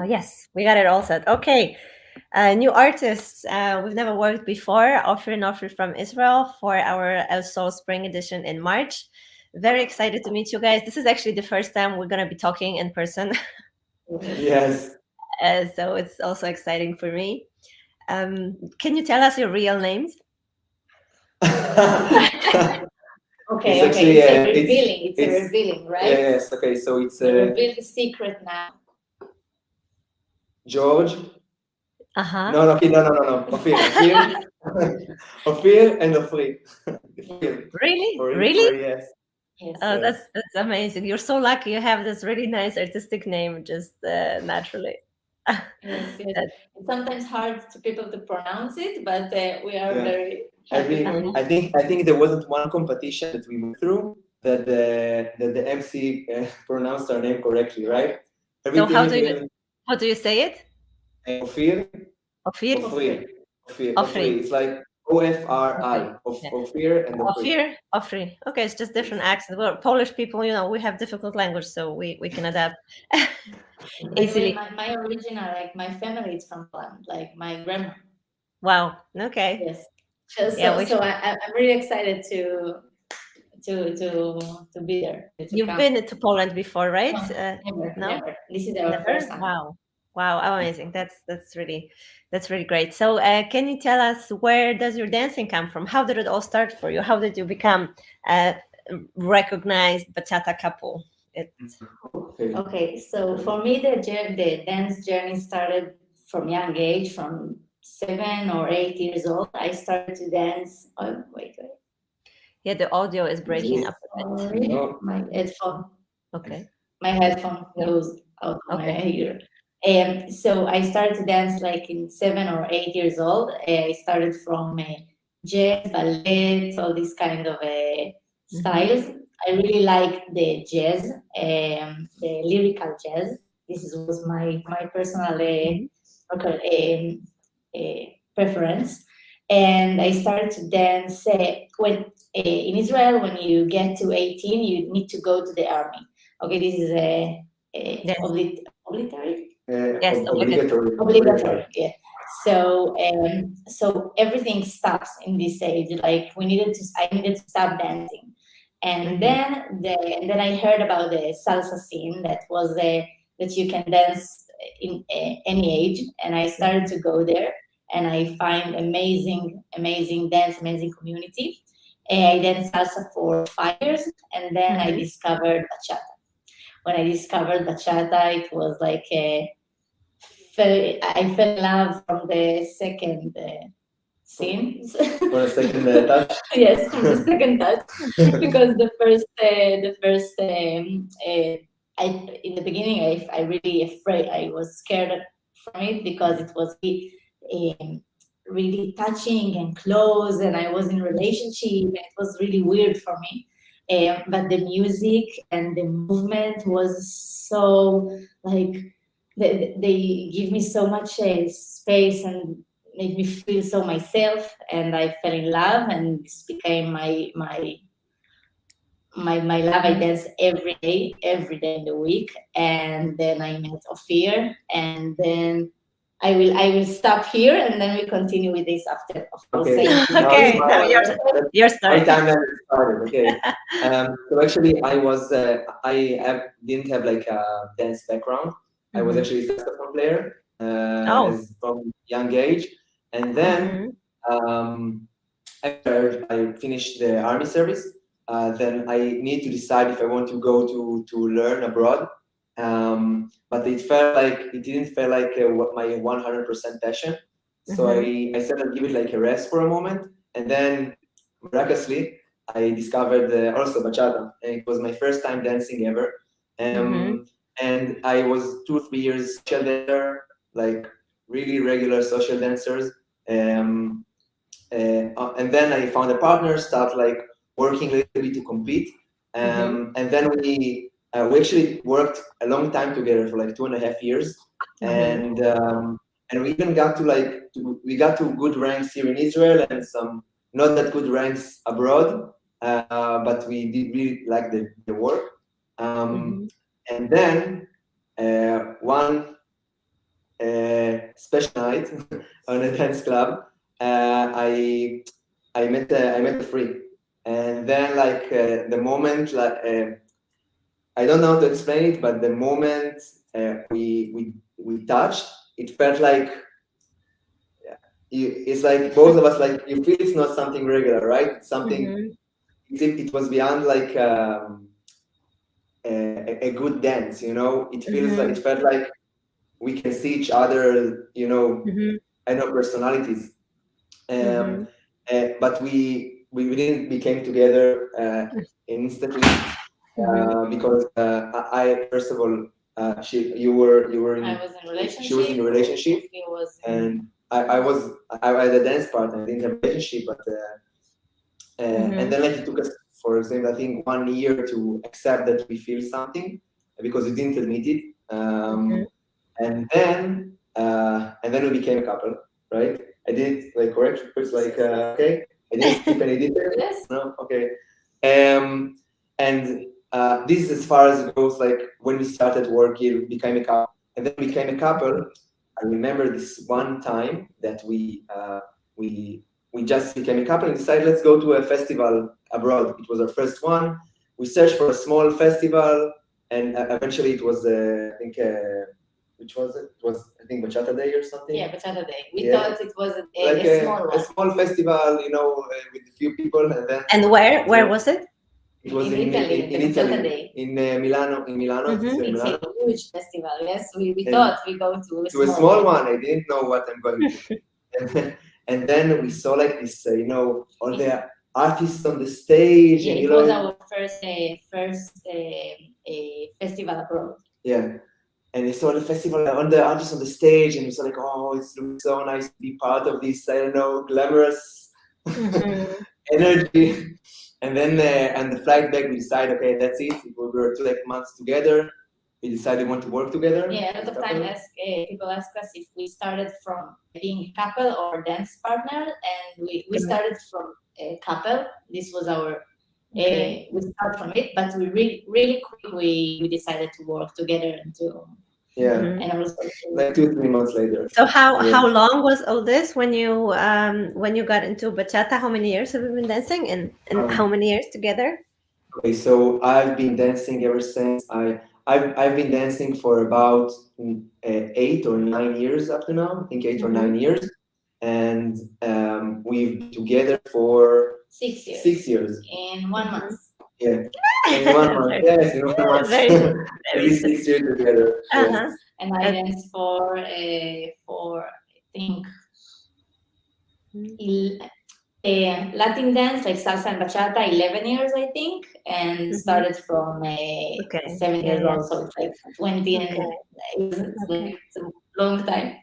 Yes, we got it all set. Okay. New artists. We've never worked before. Ofir and Ofri from Israel for our Soul Spring edition in March. Very excited to meet you guys. This is actually the first time we're going to be talking in person. Yes. So it's also exciting for me. Can you tell us your real names? Okay, It's actually it's a revealing. It's a revealing, right? Yes. Okay. So it's Reveal the secret now. George. Uh-huh. No. Ofir. Ofir and Ofri. Really? For Really? yes. Yes. Oh, Yes. that's amazing. You're so lucky you have this really nice artistic name just naturally. Yes. It's sometimes hard to people to pronounce it, but we are very happy for it. I think there wasn't one competition that we went through that the MC pronounced our name correctly, right? So how do you say it? Ofir. Ofir? Ofri. It's like OFRI. Ofir and Ofri. Ofri. Okay, it's just different accents. We're Polish people, we have difficult language, so we can adapt easily. My original, like my family is from Poland, like my grandma. Wow. Okay. Yes. So I'm really excited to be there. You've been to Poland before, right? Never. This is our first time. Wow, amazing. That's really great. So can you tell us, where does your dancing come from? How did it all start for you? How did you become a recognized bachata couple? Okay, so for me the dance journey started from young age, from 7 or 8 years old. I started to dance. Oh, wait. Yeah, the audio is breaking up a bit. My headphone. Okay. My headphone goes out of my ear. So I started to dance like in 7 or 8 years old. I started from jazz, ballet, all these kind of styles. I really like the jazz, the lyrical jazz. This was my personal preference. And I started to dance when in Israel, when you get to 18, you need to go to the army. Okay, this is obligatory. Yes, Obligatory. Yeah. So so everything stops in this age. Like I needed to stop dancing, and then I heard about the salsa scene that was that you can dance in any age, and I started to go there, and I find amazing dance, amazing community. I danced salsa for 5 years, and then I discovered bachata. When I discovered bachata, it was like I fell in love from the second scene. For the second touch? Yes, from the second touch. Because the first, in the beginning, I really afraid. I was scared from it because it was really touching and close, and I was in a relationship, and it was really weird for me. But the music and the movement was so like they give me so much space and made me feel so myself, and I fell in love, and this became my love. I dance every day in the week, and then I met Ofir, and then I will stop here, and then we continue with this after. Okay, now your story. My time started. Okay. So actually, I didn't have like a dance background. I was actually a saxophone player from young age, and then after I finished the army service, then I need to decide if I want to go to learn abroad. But it didn't feel like my 100% passion. So I said I'd give it like a rest for a moment, and then miraculously I discovered also bachata, and it was my first time dancing ever. And I was 2-3 years social dancer, like really regular social dancers. And then I found a partner, start like working a little bit to compete. And then we actually worked a long time together for like 2.5 years. And we even got to good ranks here in Israel and some not that good ranks abroad. But we did really like the work. And then one special night on a dance club, I met Ofri, and then like the moment like I don't know how to explain it, but the moment we touched, it felt like it's like both of us like you feel it's not something regular, right? It's something. It was beyond like a good dance, you know. It feels like it felt like we can see each other, you know. I know personalities, but we didn't became together instantly because I first of all you were in I was in a relationship. She was in a relationship, He was and I had a dance partner. I didn't have a relationship, but and then like it took us, for example, I think 1 year to accept that we feel something because we didn't admit it, and then we became a couple, right? I didn't like correct. It's like okay, I didn't skip any details. Yes. No, okay. And this is as far as it goes. Like when we started working, we became a couple, and then we became a couple. I remember this one time that we just became a couple and decided let's go to a festival abroad. It was our first one. We searched for a small festival, and eventually it was I think which was it? It was I think Bachata Day or something. Yeah, Bachata Day. We thought it was like a small one. A small festival, you know, with a few people, and then. And where was it? It was in Italy. In Italy, in Milano. In Milano, it's Milano. a huge festival. Yes, we thought we go to a small one. I didn't know what I'm going to. And then we saw like this, you know, all the artists on the stage. Yeah, and, it was our first festival abroad. Yeah, and we saw the festival on the artists on the stage, and we saw like, oh, it's so nice to be part of this. I don't know, glamorous energy. And then on the flight back, we decided, okay, that's it. We were 2 like months together. We decided we want to work together. Yeah, a lot of time people ask us if we started from being a couple or dance partner, and we started from a couple. This was our we start from it, but we really quick we decided to work together and to and also like 2-3 months later. So how long was all this when you got into bachata? How many years have you been dancing, and how many years together? Okay, so I've been dancing ever since I've been dancing for about 8 or 9 years up to now. I think 8 or 9 years, and we've been together for 6 years. 6 years. In 1 month. Yeah. In 1 month. Yes, in 1 month. At least 6 years together. Yes. And I danced for I think Latin dance like salsa and bachata 11 years I think, and started from 7 years old, so it's like 20 and it's a long time.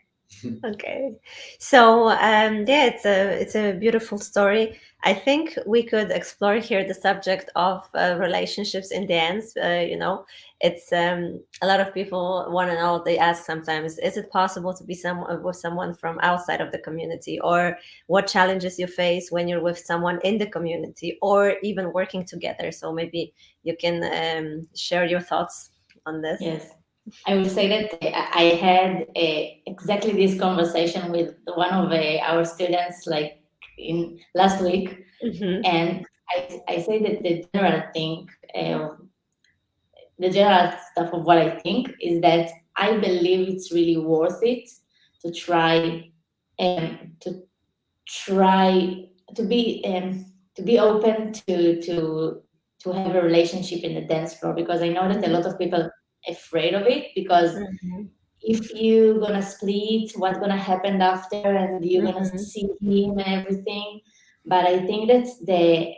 Okay, so it's a beautiful story. I think we could explore here the subject of relationships in dance. You know, it's a lot of people want to know. They ask sometimes, is it possible to be with someone from outside of the community, or what challenges you face when you're with someone in the community, or even working together? So maybe you can share your thoughts on this. Yes. I will say that I had exactly this conversation with one of our students like in last week, and I say that the general thing, the general stuff of what I think is that I believe it's really worth it to try to be open to have a relationship in the dance floor, because I know that a lot of people afraid of it, because if you're gonna split, what's gonna happen after, and you're gonna see him and everything. But I think that's the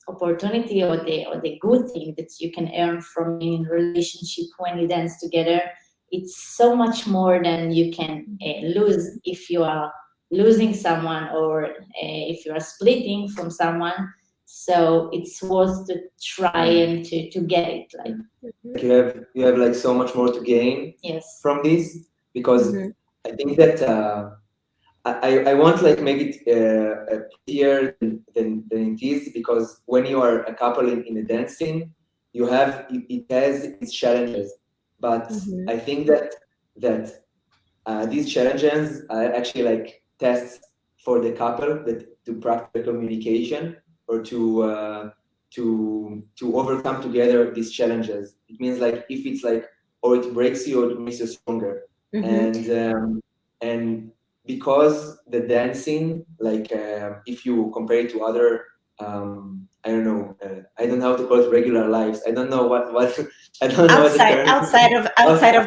opportunity or the good thing that you can earn from being in a relationship when you dance together. It's so much more than you can lose if you are losing someone, or if you are splitting from someone. So it's worth to try and to get it. Like you have like so much more to gain from this, because I think that I want like make it clearer than it is, because when you are a couple in a dance scene, it has its challenges, but I think that these challenges are actually like tests for the couple that to practice communication or to overcome together these challenges. It means like if it's like or it breaks you or it makes you stronger. And because the dancing, like if you compare it to other I don't know. I don't know how to call it regular lives. I don't know what I don't know what the term outside of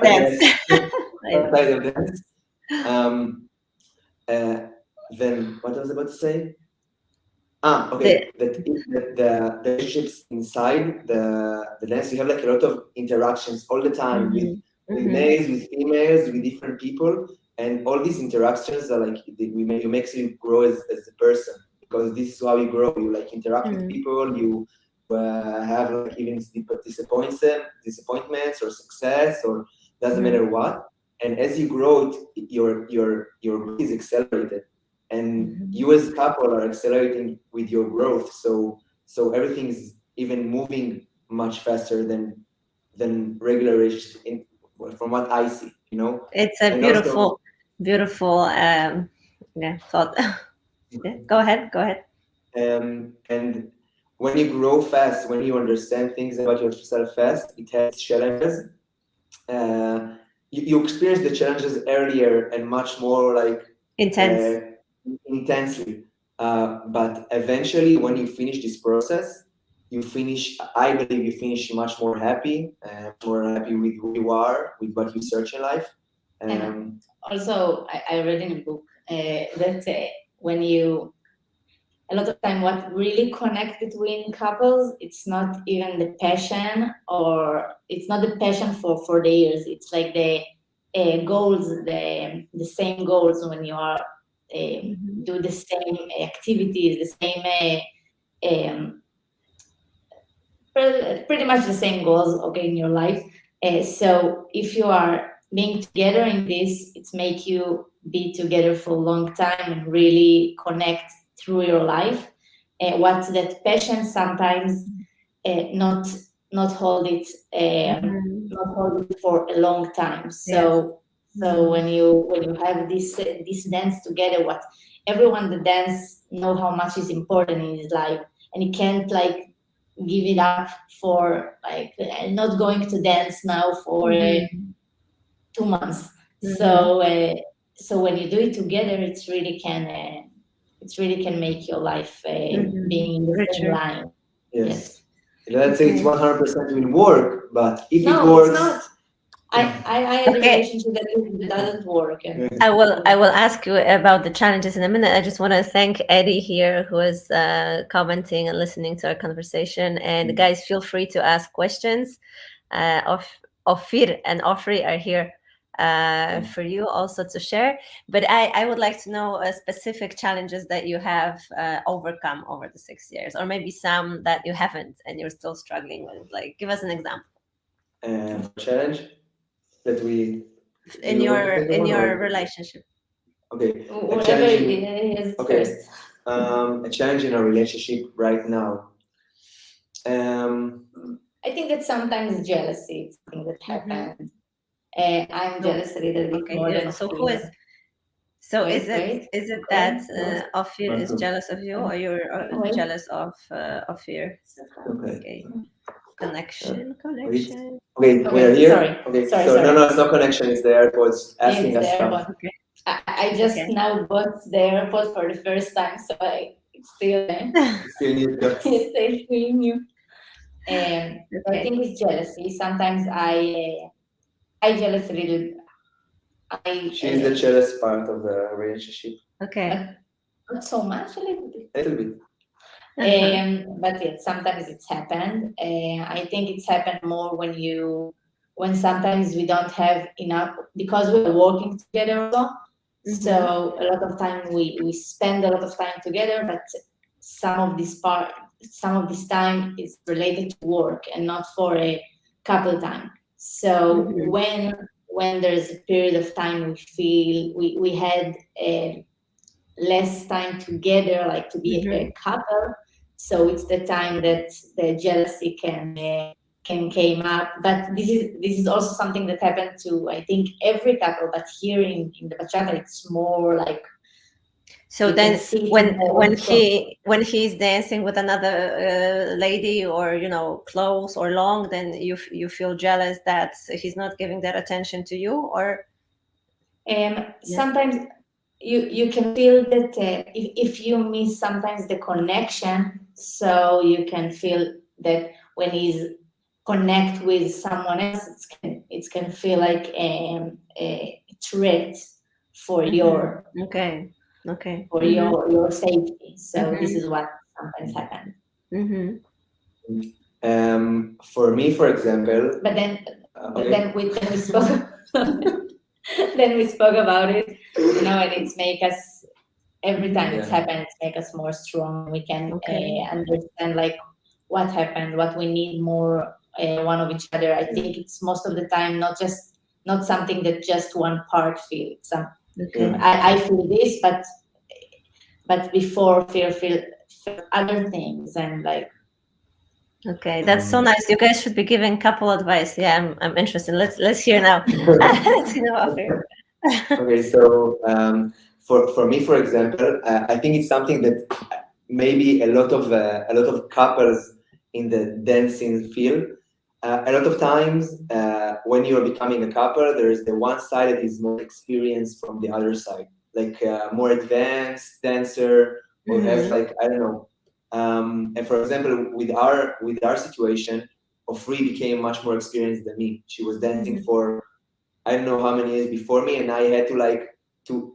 dance. Outside of dance. Then what I was about to say? Okay. The relationships inside the dance, you have like a lot of interactions all the time with males, with females, with different people, and all these interactions are like you makes you grow as a person, because this is how you grow. You like interact with people. You have like even disappointments or success or doesn't matter what. And as you grow, your growth is accelerated, and you as a couple are accelerating with your growth. So everything is even moving much faster than regular relationships. From what I see, It's a and beautiful thought. Go ahead. And when you grow fast, when you understand things about yourself fast, it has challenges. You experience the challenges earlier and much more like intensely. But eventually, when you finish this process, I believe you finish much more happy with who you are, with what you search in life. And also, I read in a book that when you, a lot of time, what really connects between couples, it's not even the passion, or it's not the passion for the years. It's like the goals, the same goals when you are do the same activities, the same pretty much the same goals, okay, in your life. So if you are being together in this, it's make you be together for a long time and really connect through your life. What's that passion sometimes not hold it for a long time. So when you have this dance together, what everyone that dance know how much is important in his life, and you can't like give it up for like not going to dance now for 2 months. So when you do it together, it really can make your life being in the same line. Yes. Let's say it's 100% will work, but if it works, it's not. I had a relationship that doesn't work. And I will ask you about the challenges in a minute. I just want to thank Eddie here, who is commenting and listening to our conversation. And guys, feel free to ask questions. Ofir and Ofri are here for you also to share. But I would like to know specific challenges that you have overcome over the 6 years, or maybe some that you haven't and you're still struggling with. Like, give us an example. Challenge that we in your relationship. Okay. Whatever it is first. A challenge in our relationship right now. I think that sometimes jealousy is something that happens. I'm jealous a little bit more than so Ofir. who is? So is it that Ofir is jealous of you, or you're jealous of Ofir? Okay. Connection. Okay, we're here. Sorry. Okay, sorry. No, it's not connection. It's the airport asking us stuff. Okay. I just now bought the airport for the first time, so it's still still new. It's still new. I think it's jealousy. Sometimes I jealous a little. She's the jealous part of the relationship. Okay. Not so much, a little bit. A little bit. But yeah, sometimes it's happened. I think it's happened more when sometimes we don't have enough, because we're working together also. So a lot of time we spend a lot of time together, but some of this time is related to work and not for a couple time. So when there's a period of time we feel we had less time together, like to be a couple, so it's the time that the jealousy can came up. But this is also something that happened to, I think, every couple. But here in the bachata, it's more like So you then can see it when more from. when he's dancing with another lady, or close or long, then you feel jealous that he's not giving that attention to you, or yeah. Sometimes you can feel that if you miss sometimes the connection, so you can feel that when he's connect with someone else, it can feel like a threat for your Okay. Okay. for your safety. So this Mhm. is what sometimes happens. Mhm. For me, for example, But then okay. then we spoke then we spoke about it, and it's make us every time it's Yeah. happened, it's make us more strong. We can Okay. understand like what happened, what we need more one of each other. I think it's most of the time not something that just one part feels. Okay. I feel this, but before feel other things, and like Okay. That's so nice. You guys should be giving couple advice. Yeah, I'm interested. Let's hear now. Let's hear now, Ofir. Okay, so for me, for example, I think it's something that maybe a lot of couples in the dancing field. A lot of times, when you are becoming a couple, there's the one side that is more experienced from the other side, like more advanced dancer, or has like I don't know. And for example, with our situation, Ofri became much more experienced than me. She was dancing for I don't know how many years before me, and I had to like to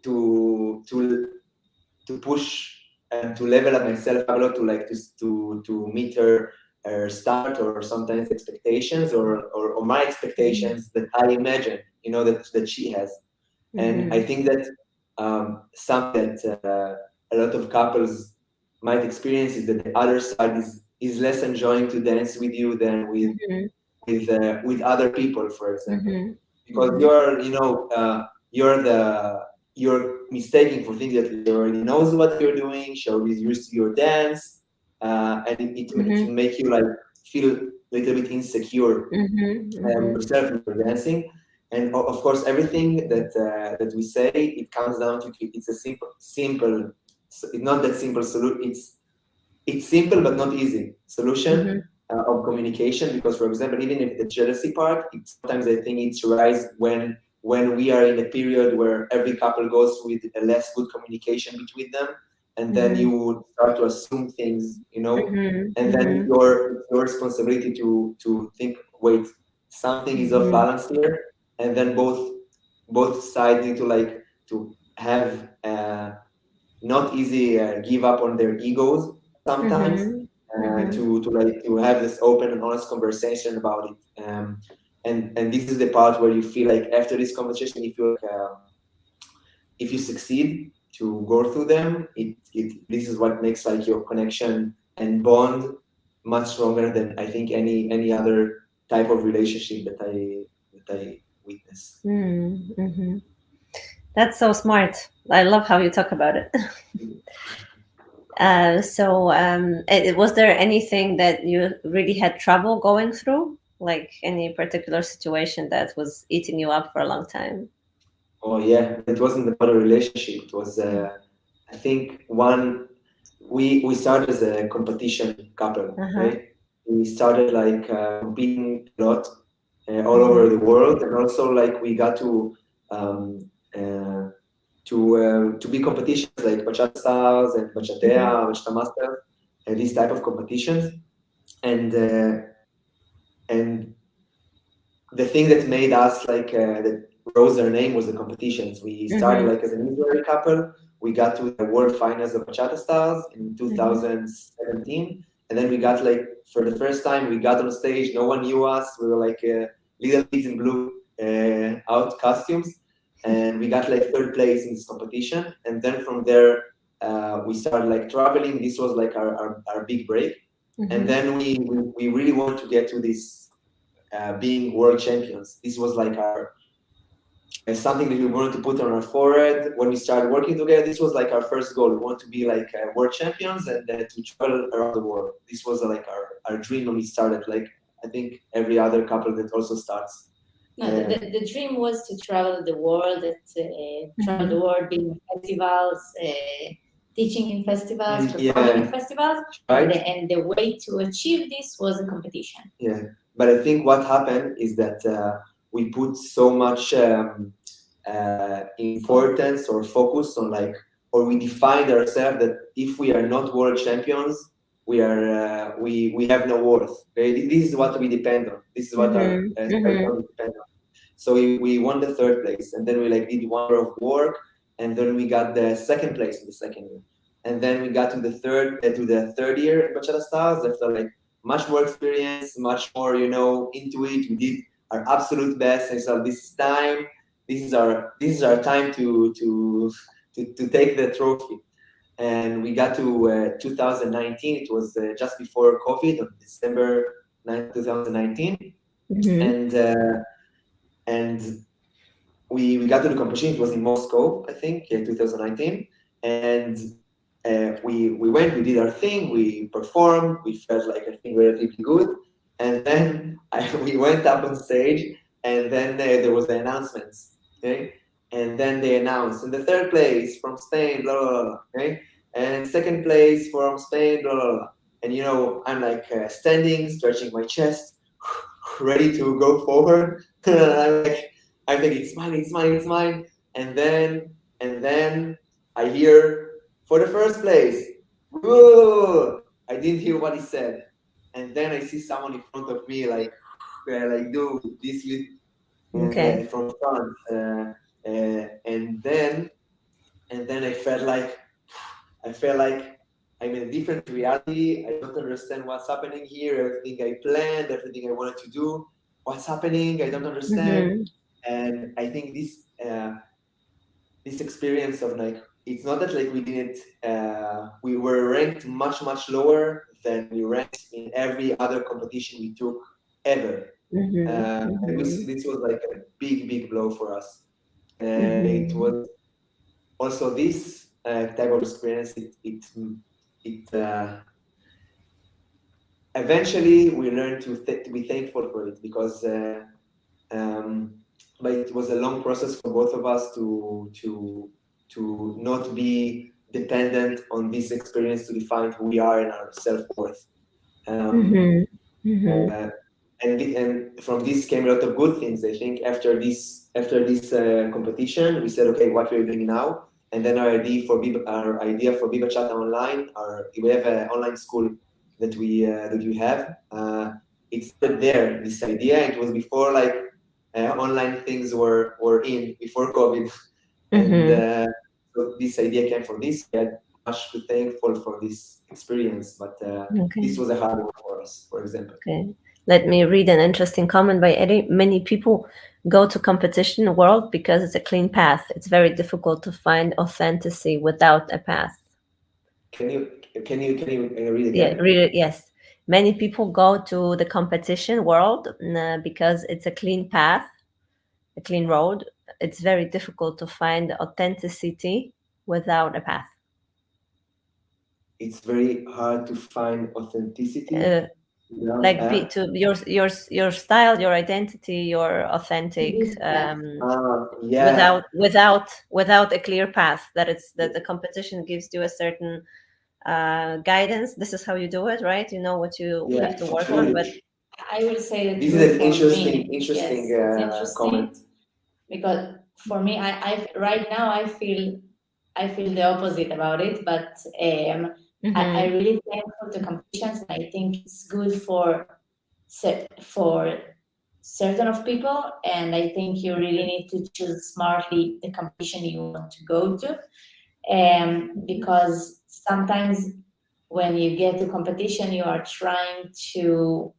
push and to level up myself a lot to like to meet her start or sometimes expectations or my expectations that I imagine that she has. And I think that something that a lot of couples might experience is that the other side is less enjoying to dance with you than with other people, for example, because you're mistaken for thinking that she already knows what you're doing, she already is used to your dance, and it can make you like feel a little bit insecure yourself when you're dancing. And of course, everything that we say, it comes down to it's a simple, it's not that simple solution. It's simple but not easy solution of communication, because for example, even if the jealousy part, sometimes I think it's rise when we are in a period where every couple goes with a less good communication between them, and then you would start to assume things, and then your responsibility to think, wait, something is off balance here, and then both sides need to like to have not easy give up on their egos sometimes, to have this open and honest conversation about it, and this is the part where you feel like after this conversation, you feel like if you succeed to go through them, this is what makes like your connection and bond much stronger than I think any other type of relationship that I witness. That's so smart. I love how you talk about it. Was there anything that you really had trouble going through? Like any particular situation that was eating you up for a long time? Oh yeah, it wasn't about a relationship. It was, I think, we started as a competition couple, right? We started like competing a lot all over the world, and also like we got to be competitions like bachata stars and bachatea, bachata masters, and these type of competitions, and the thing that made us like that rose our name was the competitions. We started like as an Israeli couple. We got to the world finals of Bachata Stars in 2017, and then we got like for the first time we got on stage. No one knew us. We were like little kids in blue out costumes, and we got like third place in this competition. And then from there we started like traveling. This was like our big break, and then we really wanted to get to this. Being world champions. This was like something that we wanted to put on our forehead when we started working together. This was like our first goal. We want to be like world champions and to travel around the world. This was like our dream when we started. Like I think every other couple that also starts. No, the dream was to travel the world, travel the world, being in festivals, teaching in festivals, performing in festivals, right? And the way to achieve this was a competition. Yeah, but I think what happened is that we put so much importance or focus on or we defined ourselves that if we are not world champions, we have no worth. Okay? This is what we depend on. This is what our depend on. So we won the third place, and then we did 1 year of work, and then we got the second place in the second year, and then we got to the third year at Bachata Stars after much more experience, much more into it. We did our absolute best, and so this is time. This is our time to take the trophy. And we got to 2019. It was just before COVID, on December 9th, 2019, and we got to the competition. It was in Moscow, I think, in 2019, and we went. We did our thing. We performed. We felt I think relatively good, and then we went up on stage, and then there was the announcements. Okay, and then they announced in the third place from Spain, blah blah blah. Okay, and second place from Spain, blah blah blah. And I'm standing, stretching my chest, ready to go forward. I think it's mine. And then I hear for the first place. Whoa! I didn't hear what he said. And then I see someone in front of me do this with from front. And then I felt like I'm in a different reality. I don't understand what's happening here. Everything I planned, everything I wanted to do, what's happening? I don't understand. And I think this experience of it's not that we didn't, we were ranked much lower than we ranked in every other competition we took ever. This was a big blow for us. And it was also this type of experience. It eventually we learned to be thankful for it, because but it was a long process for both of us to not be dependent on this experience to define who we are and our self-worth. And from this came a lot of good things. I think after this competition, we said, okay, what we're doing now. And then our idea for Biba Chat Online, we have an online school that we have. It started there. This idea, it was before online things were in, before COVID, and so this idea came from this. We had much to thankful for this experience, but this was a hard one for us, for example. Okay. Let me read an interesting comment by Eddie. Many people go to competition world because it's a clean path. It's very difficult to find authenticity without a path. Can you read again? Yeah, read it. Yes. Many people go to the competition world because it's a clean path, a clean road. It's very difficult to find authenticity without a path. It's very hard to find authenticity. Your style, your identity, your authentic, without a clear path. That the competition gives you a certain guidance. This is how you do it, right? You know what you have to work on. But I will say that this is an interesting comment, because for me, I right now I feel the opposite about it, but I really thankful to competitions, and I think it's good for certain of people, and I think you really need to choose smartly the competition you want to go to, because sometimes when you get to competition, you are trying to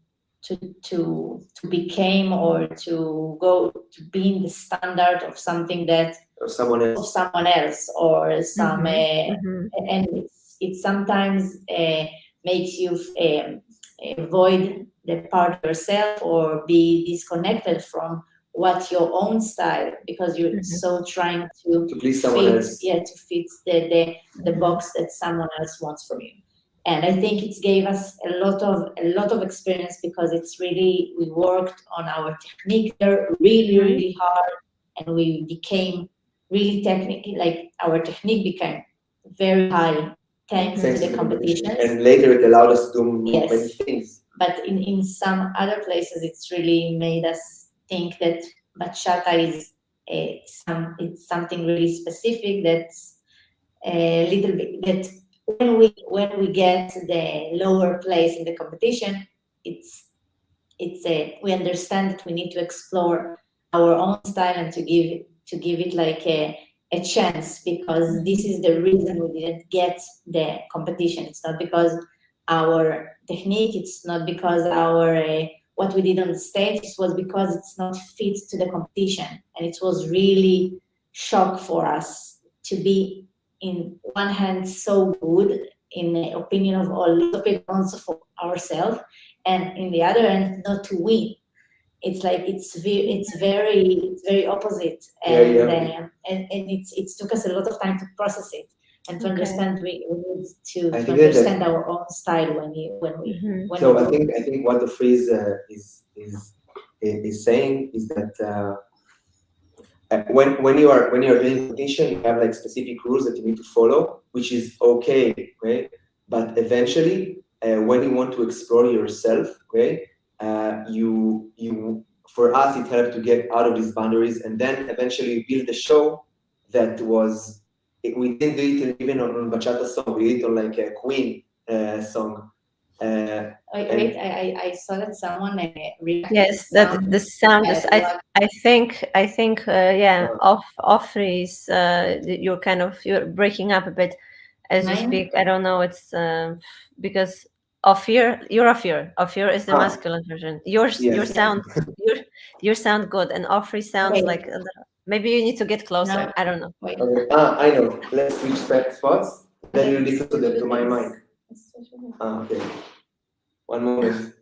become or to go to be in the standard of something that or someone else or some and it sometimes makes you avoid the part of yourself or be disconnected from what your own style, because you're so trying to please someone else. To fit the box that someone else wants from you. And I think it gave us a lot of experience, because it's really, we worked on our technique there really hard, and we became really technical. Like, our technique became very high thanks to the competitions. And later it allowed us to do many things. But in some other places, it's really made us think that bachata is it's something really specific, that's a little bit, that when we get the lower place in the competition, it's we understand that we need to explore our own style, and to give it like a chance, because this is the reason we didn't get the competition. It's not because our technique, it's not because our what we did on the stage, it was because it's not fit to the competition. And it was really shock for us to be, in one hand, so good in the opinion of all the people, also for ourselves, and in the other hand, not to win. It's like it's very opposite, and it took us a lot of time to process it, and to understand. We need to understand our own style when we. So I think what the freeze is saying is that when you are doing competition, you have like specific rules that you need to follow, which is okay, right? But eventually, when you want to explore yourself, okay, you for us it helped to get out of these boundaries, and then eventually build a show that was. We didn't do it even on bachata song. We did it on like a Queen song. Wait, I saw that someone yes, that the sound is. I think yeah. Ofri's you're breaking up a bit as you speak. I don't know. It's because Ofir, you're Ofir. Ofir is the masculine version. Your sound your sound good, and Ofri sounds like maybe you need to get closer. No. I don't know. Wait. Okay. I know. Let's switch spots. Then you'll be closer to my mic. Okay. One moment.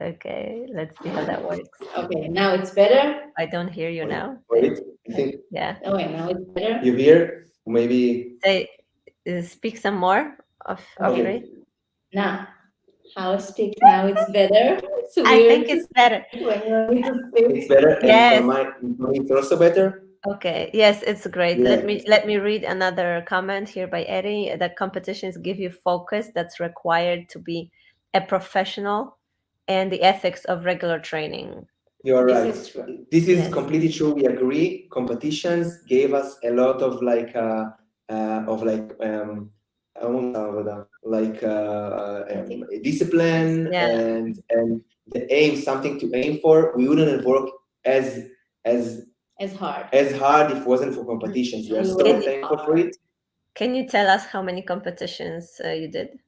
Okay, let's see how that works. Okay, now it's better. I don't hear you now. Wait, you think? Yeah. Oh, wait, now it's better. You hear? Maybe. Say, speak some more of Ofri. Now, how I speak now? It's better. It's weird. I think it's better. It's better. Yes. And for mine, it's also better. Okay. Yes, it's great. Yeah. Let me read another comment here by Eddie. That competitions give you focus that's required to be a professional, and the ethics of regular training. You are right. This is true. This is completely true. We agree. Competitions gave us a lot of discipline and the aim, something to aim for. We wouldn't have worked as hard if it wasn't for competitions. We are so thankful for it. Can you tell us how many competitions you did?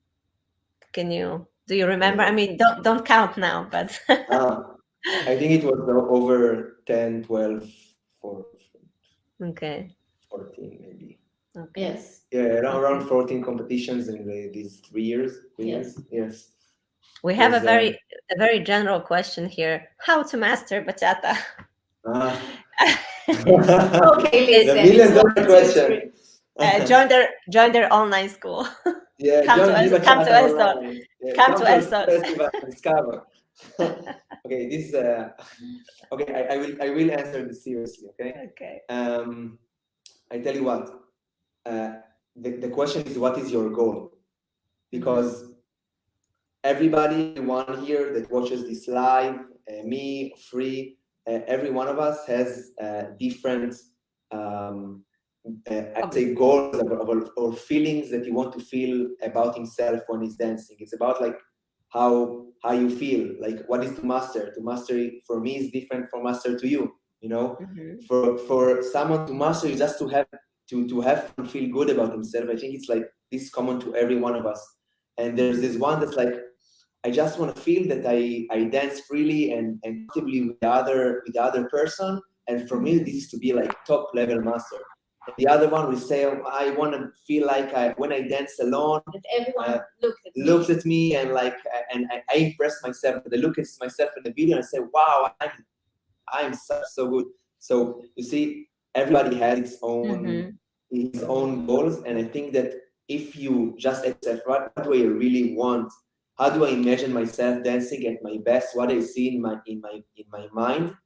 Do you remember? I mean, don't count now, but I think it was over 10, 12, 14. Okay. 14 maybe. Okay. Yes. Yeah, around 14 competitions in these 3 years. Yes. We have a very general question here: how to master bachata? Okay, listen. The $1,000,000 question. Join their online school. Yeah, come to El Sol. Come to El Sol. Festival, discover. Okay, this is okay. I will answer this seriously. Okay. Okay. I tell you what. The question is, what is your goal? Because everyone here that watches this live, me, free, every one of us has different. I'd say goals or feelings that you want to feel about himself when he's dancing. It's about like how you feel, like what is to master. To master for me is different from master to you. You know, for someone to master is just to have fun, feel good about himself. I think it's like this common to every one of us. And there's this one that's like, I just want to feel that I dance freely and comfortably with the other person. And for me, this is to be like top level master. And the other one will say, I want to feel like when I dance alone, that everyone looks at me and like, and I impress myself. I look at myself in the video and I say, wow, I'm so good. So you see, everybody has its own goals, and I think that if you just ask yourself, what do I really want? How do I imagine myself dancing at my best? What I see in my mind?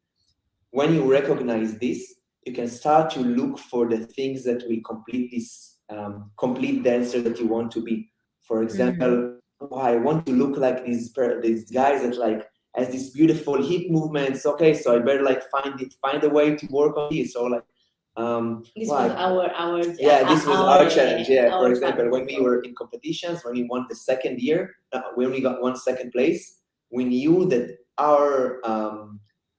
When you recognize this, you can start to look for the things that will complete this complete dancer that you want to be. For example, I want to look like these guys that like has these beautiful hip movements. Okay, so I better like find a way to work on this. Or like this was our this was our challenge. Yeah, for our example, when we were in competitions, when we won the second year, when we got 1 place, we knew that our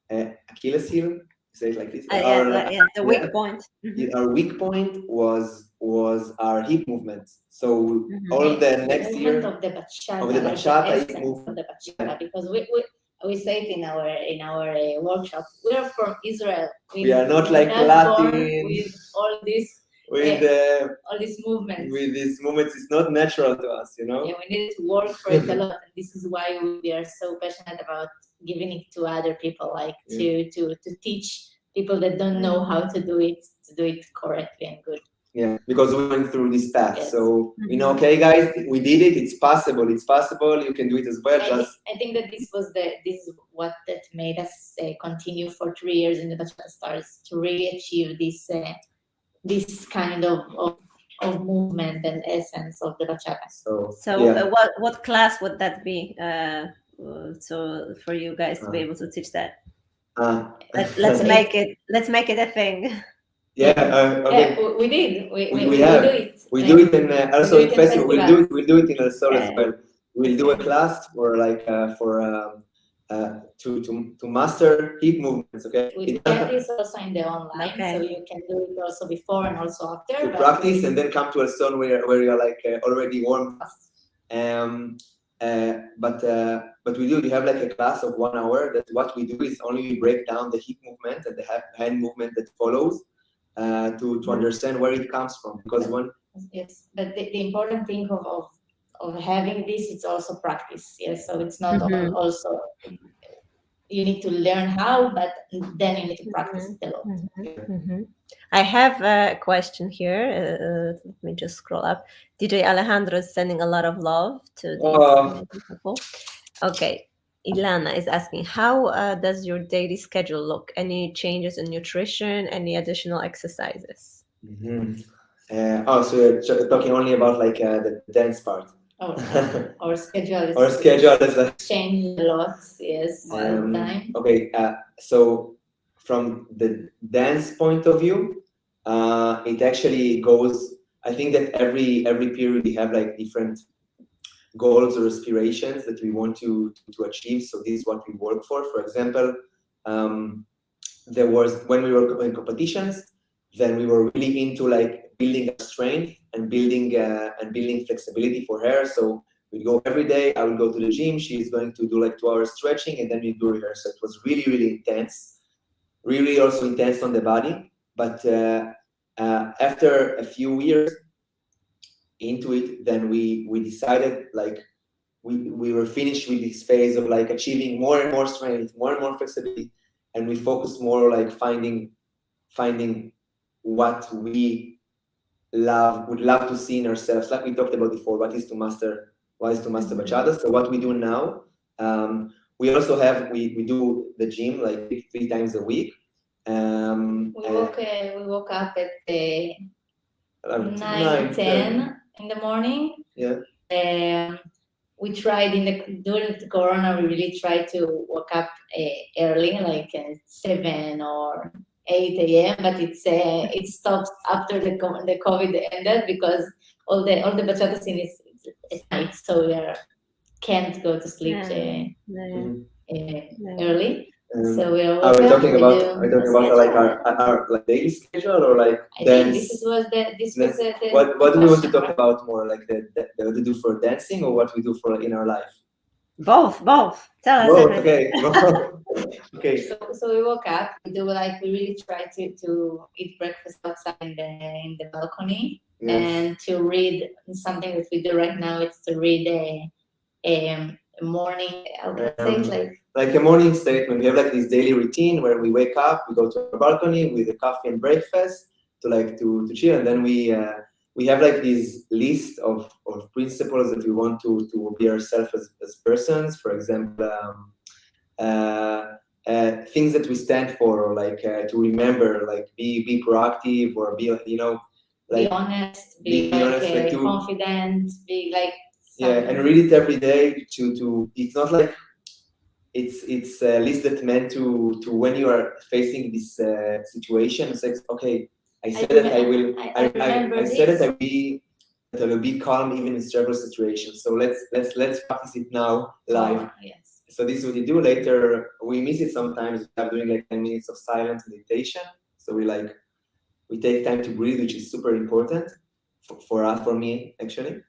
Achilles heel, say it like this. The weak point. Our weak point was our hip movements. So all the next year of the bachata, hip movement of the bachata, because we say it in our workshop. We are from Israel. We are not like Latin with all this. With all these movements. With these movements, it's not natural to us, you know. Yeah, we need to work for it a lot. And this is why we are so passionate about giving it to other people, like to teach people that don't know how to do it correctly and good. Yeah, because we went through this path, so we know. Okay, guys, we did it. It's possible. It's possible. You can do it as well. I think that this is what that made us continue for 3 years in the Bachata Stars, to really achieve this kind of movement and essence of the bachata. So what class would that be? So for you guys to be able to teach that, let's make it a thing. Yeah, okay. Yeah, we did. We do it. We do it in also in festival. We'll do it in El Sol as well. We'll do a class for like to master hip movements. Okay. We get this also in the online, so you can do it also before and also after. To practice and then come to El Sol where you're like already warm. But we have like a class of 1 hour. That what we do is only we break down the hip movement and the hand movement that follows. To understand where it comes from, because yes, but the important thing of having this, it's also practice. Yes, so it's not also you need to learn how, but then you need to practice it a lot. I have a question here. Let me just scroll up. DJ Alejandro is sending a lot of love to these people. Okay. Ilana is asking, how does your daily schedule look? Any changes in nutrition? Any additional exercises? So you're talking only about like the dance part. Our schedule is like changed a lot. Yes, all the time. Okay, so from the dance point of view, it actually goes. I think that every period we have like different goals or aspirations that we want to achieve. So this is what we work for. For example, there was when we were in competitions, then we were really into like building strength and building flexibility for her. So we go every day. I would go to the gym. She's going to do like 2 hours stretching, and then we do rehearsal. It was really, really intense. Really also intense on the body. But after a few years into it, then we decided like we were finished with this phase of like achieving more and more strength, more and more flexibility, and we focused more like finding what we would love to see in ourselves, like we talked about before. What is to master bachata? So what we do now, we also have we do the gym like 3 times a week. We woke up at 9:10 in the morning. Yeah. We tried during the corona. We really tried to wake up early, like 7 or 8 a.m. But it stops after the COVID ended, because all the bachata scene is at night, so we can't go to sleep early. So we are talking about like our like daily schedule, or like dance? What do we want to talk about more, like what we do for dancing, or what we do for in our life? Both. Tell us. Both. Okay. Okay. So we woke up. We really try to eat breakfast outside in the balcony, and to read something that we do right now. It's to read a morning. Like a morning statement. We have like this daily routine where we wake up, we go to our balcony with a coffee and breakfast to chill, and then we we have like this list of principles that we want to be ourselves as persons. For example, things that we stand for, or like to remember, like be proactive, or be, you know, like be honest, be honest, like confident, be like and read it every day. To it's not like it's a list that meant to when you are facing this situation. It's like, okay, I said that I will. I said that I will be calm even in stressful situations. So let's practice it now live. Yes. So this is what you do. Later we miss it sometimes. We are doing like 10 minutes of silent meditation. So we take time to breathe, which is super important for us, for me actually.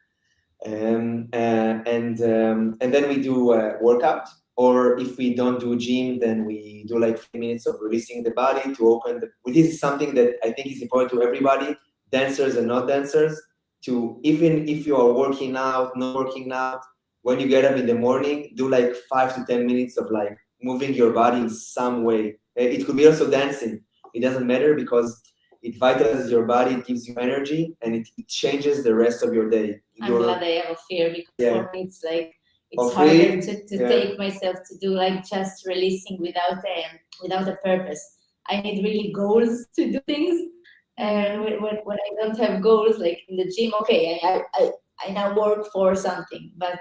And then we do a workout. Or if we don't do gym, then we do like 3 minutes of releasing the body to open the. This is something that I think is important to everybody, dancers and not dancers. To even if you are working out, not working out, when you get up in the morning, do like 5 to 10 minutes of like moving your body in some way. It could be also dancing. It doesn't matter, because it vitalizes your body, it gives you energy, and it changes the rest of your day. I'm glad I have Ofir, because for me it's like it's harder to take myself to do like just releasing without a purpose. I need really goals to do things, and when I don't have goals, like in the gym, okay, I now work for something, but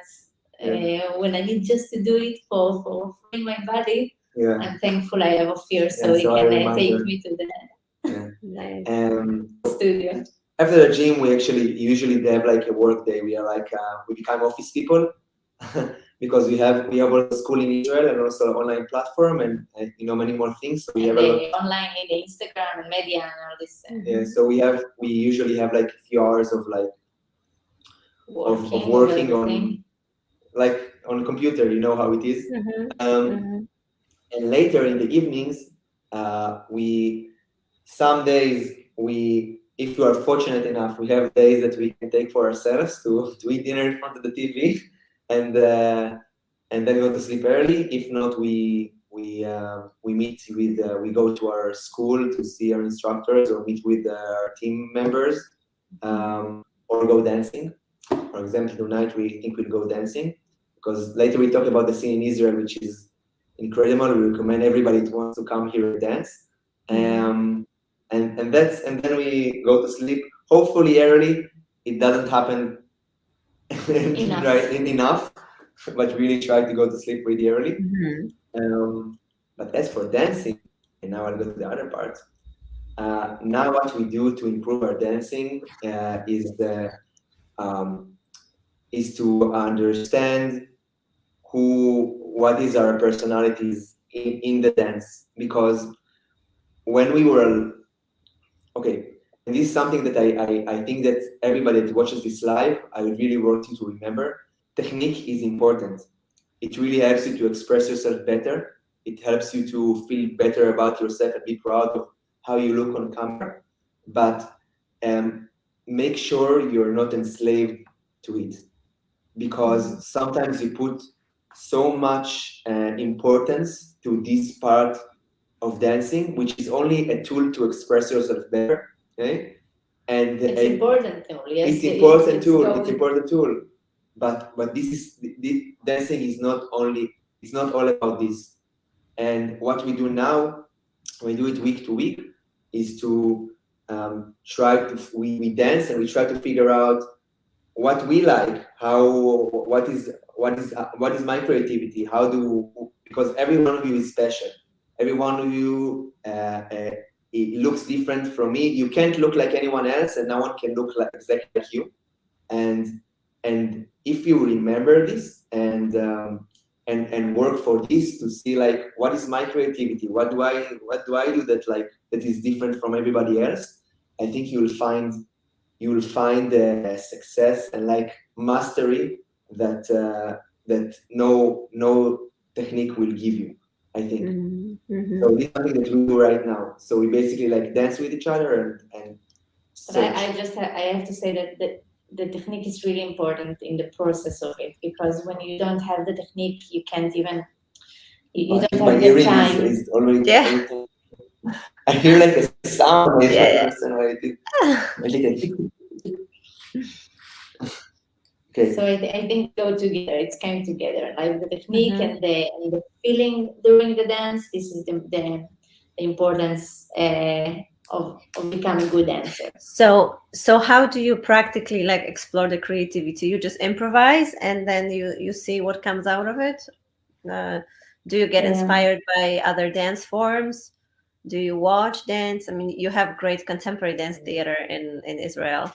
when I need just to do it for my body, I'm thankful I have Ofir, so he can take me to the nice. studio. After the gym, we usually have like a work day. We are like we become office people because we have also school in Israel and also an online platform, and you know, many more things. So we have online in the Instagram and media and all this. Yeah, so we usually have like a few hours of like working on like on computer. You know how it is. And later in the evenings, some days if you are fortunate enough, we have days that we can take for ourselves to eat dinner in front of the TV, and then go to sleep early. If not, we meet with we go to our school to see our instructors, or meet with our team members, or go dancing. For example, tonight we think we'll go dancing, because later we talk about the scene in Israel, which is incredible. We recommend everybody who wants to come here and dance. And then we go to sleep, hopefully early. It doesn't happen enough, but really try to go to sleep pretty early. But as for dancing, and now I'll go to the other part. Now what we do to improve our dancing is to understand what is our personalities in the dance, because when we were and this is something that I think that everybody that watches this live, I would really want you to remember. Technique is important. It really helps you to express yourself better. It helps you to feel better about yourself and be proud of how you look on camera. But make sure you're not enslaved to it, because sometimes you put so much importance to this part of dancing, which is only a tool to express yourself better. Okay, and it's important tool. Yes, it's important tool. It's important tool. But the dancing is not only. It's not all about this. And what we do now, we do it week to week, is to we dance and we try to figure out what we like, what is my creativity, because every one of you is special. Every one of you it looks different from me. You can't look like anyone else, and no one can look exactly like you. And if you remember this and work for this, to see like what is my creativity, what do I do that is different from everybody else, I think you will find success and like mastery that no technique will give you, I think. So this is something that we do right now. So we basically like dance with each other and but I have to say that the technique is really important in the process of it, because when you don't have the technique, you can't even you don't have the time. Is already I hear like a sound. I don't understand why it is. So I think go together. It's came together, like the technique Mhm. and the feeling during the dance. This is the importance of becoming good dancer. So how do you practically like explore the creativity? You just improvise and then you see what comes out of it? Uh, do you get Um, inspired by other dance forms? Do you watch dance? I mean, you have great contemporary dance theater in Israel.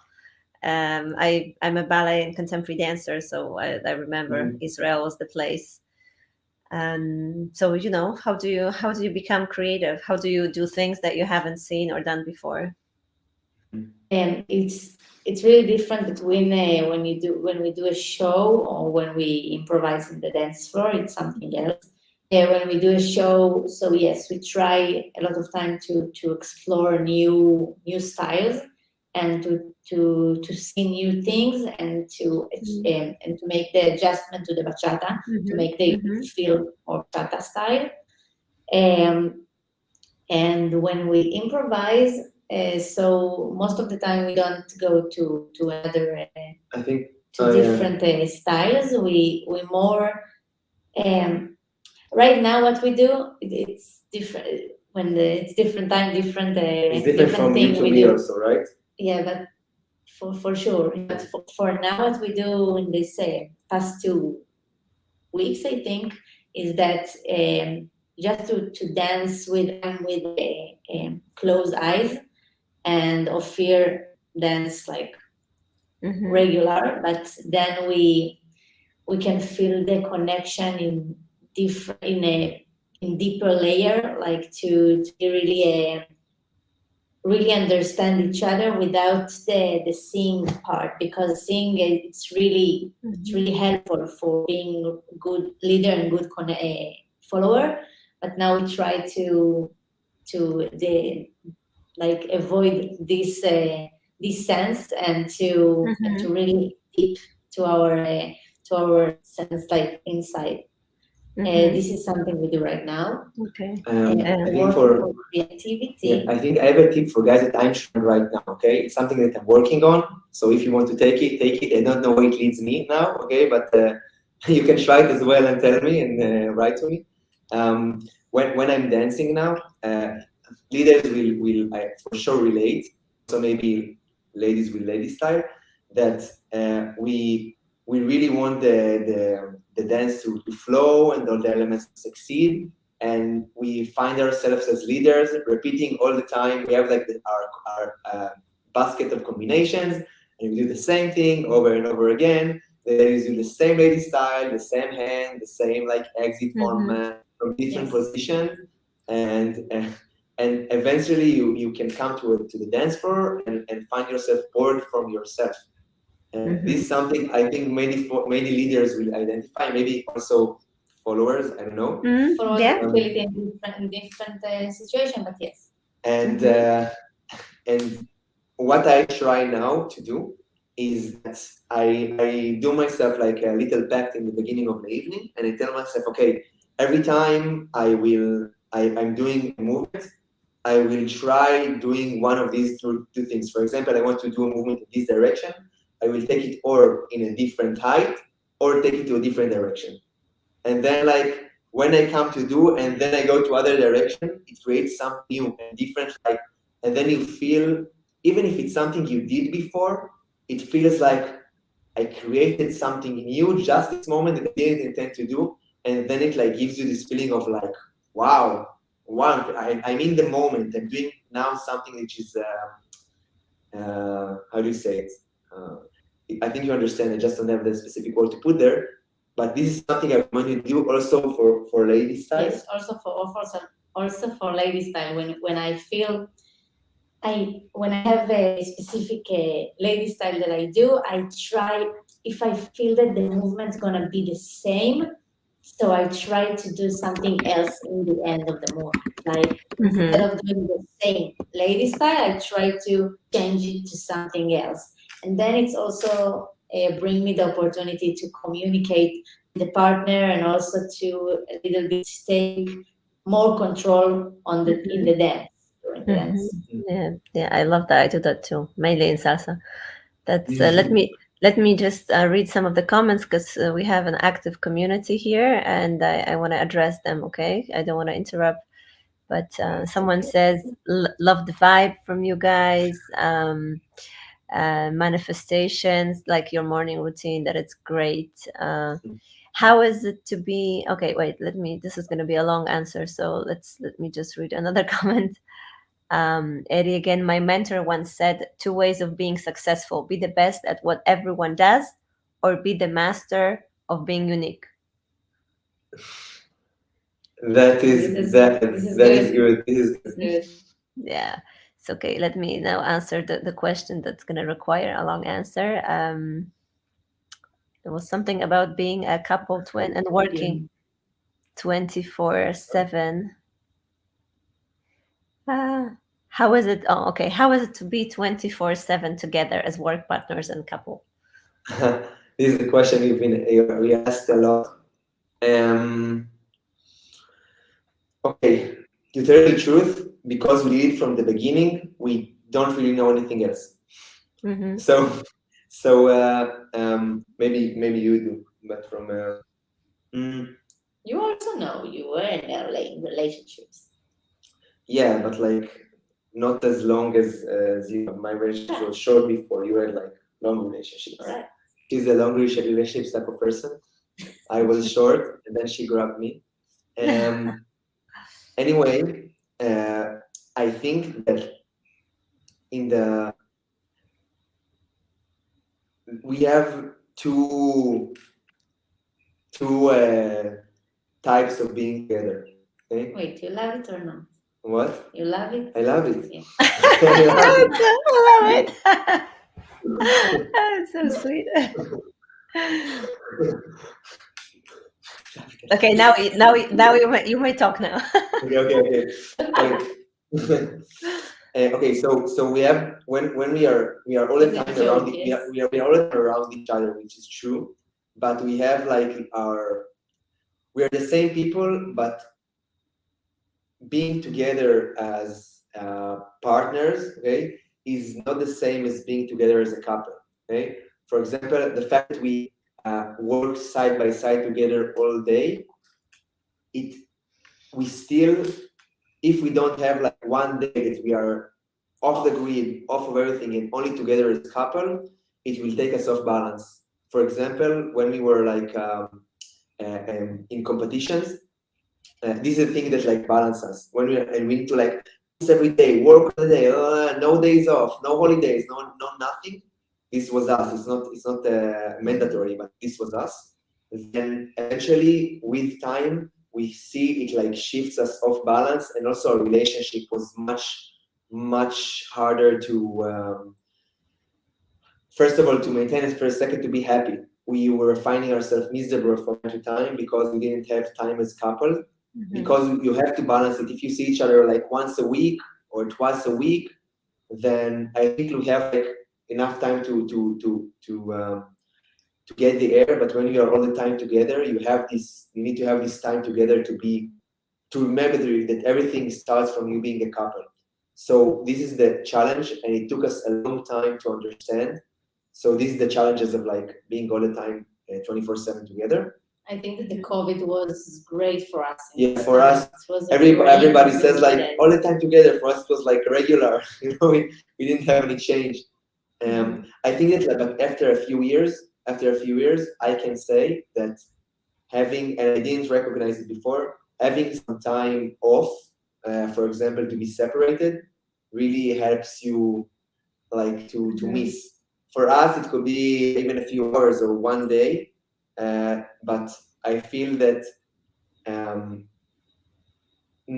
I'm a ballet and contemporary dancer, so I remember Mhm. Israel was the place. So how do you become creative? How do you do things that you haven't seen or done before? and it's really different between when we do a show or when we improvise in the dance floor. It's something else. When we do a show, so yes, we try a lot of time to explore new styles and to see new things and to make the adjustment to the bachata to Mm-hmm. make the Mm-hmm. feel more bachata style. Um, and when we improvise, so most of the time we don't go to another I think. to different styles. We more right now what we do it's different when it's different time It's different different from you thing to we me do. also, right? Yeah, but for sure. But for now, what we do in this past 2 weeks, I think, is that just to dance with closed eyes and Ofir dance like Mm-hmm. regular, but then we can feel the connection in different in deeper layer, like to really really understand each other without the seeing part, because seeing it's Mm-hmm. really helpful for being a good leader and good follower. But now we try to the like avoid this sense and Mm-hmm. to really deep to our sense like inside. Mm-hmm. This is something we do right now. Okay. I think Working for for Yeah, creativity. I think I have a tip for guys that I'm trying right now. Okay, it's something that I'm working on. So if you want to take it, take it. I don't know where it leads me now. Okay, but you can try it as well and tell me and write to me. When I'm dancing now, leaders will for sure relate. So maybe ladies with lady style. That we really want the dance to flow and all the elements to succeed, and we find ourselves as leaders repeating all the time. We have like our basket of combinations, and we do the same thing over and over again. The ladies do the same lady style, the same hand, the same like exit Mm-hmm. from different Yes. positions, and and eventually you can come to the dance floor and find yourself bored from yourself. And this Mm-hmm. is something I think many leaders will identify, maybe also followers, I don't know. Mm-hmm. For all the Yeah. Um, feel it in different situation, but yes. and Mm-hmm. and what I try now to do is that I do myself like a little pact in the beginning of the evening, and I tell myself, okay, every time I'm doing a movement, I will try doing one of these two things. For example, I want to do a movement in this direction. I will take it or in a different height or take it to a different direction. And then like when I come to do and then I go to other direction, it creates something new and different. Like, and then you feel, even if it's something you did before, it feels like I created something new just this moment that I didn't intend to do. And then it like gives you this feeling of like, wow, I'm in the moment. I'm doing now something which is, how do you say it? Uh, I think you understand. I just don't have the specific word to put there. But this is something I want you to do also for lady style. Yes, also for lady style. When I feel when I have a specific lady style that I do, I try if I feel that the movement's gonna be the same, so I try to do something else in the end of the move. Like instead Mm-hmm. of doing the same lady style, I try to change it to something else, and then it's also bring me the opportunity to communicate with the partner and also to a little bit take more control on the in Mm-hmm. the dance during the Mm-hmm. dance. Yeah. Yeah. I love that. I do that too, mainly in salsa. That's Mhm. Let me just read some of the comments because we have an active community here, and I want to address them. Okay, I don't want to interrupt, but someone says, "Love the vibe from you guys." Manifestations like your morning routine, that it's great. How is it to be okay? Wait, this is going to be a long answer, so let me just read another comment. Eddie again, my mentor once said, two ways of being successful: be the best at what everyone does, or be the master of being unique. That is that that is good. This is good. Good. Yeah, it's okay. Let me now answer the question that's going to require a long answer. There was something about being a couple twin and working 24/7. How is it? Oh, okay. How is it to be 24/7 together as work partners and couple? This is a question we asked a lot. Okay, to tell you the truth, because we did it from the beginning, we don't really know anything else. Mm-hmm. So maybe you do, but from You also know you were in relationships. yeah, but like not as long as you. My relationship was short before. You had like long relationships. Right. She's a long relationships type of person. I was short, and then she grabbed me. Anyway, I think that in the we have two types of being together. Okay? Wait, you love it or not? What? You love it? I love it. Yeah. I love it. That's so sweet. Okay, you may talk now. Okay. Okay, so we have when we are all the time around we are all the time around each other, which is true, but we have like we are the same people, but being together as partners, okay, is not the same as being together as a couple. Okay, for example, the fact that we work side by side together all day, we still, if we don't have like one day that we are off the grid, off of everything, and only together as a couple, it will take us off balance. For example, when we were like in competitions, this is the thing that like balance us. When we need to like every day, work all the day, no days off, no holidays, no nothing. This was us. It's not mandatory, but this was us. Then eventually, with time, we see it like shifts us off balance, and also our relationship was much harder to first of all to maintain, and first second to be happy. We were finding ourselves miserable from time to time because we didn't have time as couple. Mm-hmm. Because you have to balance it. If you see each other like once a week or twice a week, then I think we have like enough time to get the air. But when you are all the time together, you need to have this time together to remember that everything starts from you being a couple. So this is the challenge, and it took us a long time to understand. So this is the challenges of like being all the time 24/7 together. I think that the COVID was great for us. Yeah, for us, everybody says like all the time together. For us, it was like regular. You know, we didn't have any change. I think that like after a few years, I can say that having, and I didn't recognize it before, having some time off, for example, to be separated, really helps you like to miss. For us, it could be even a few hours or one day, but I feel that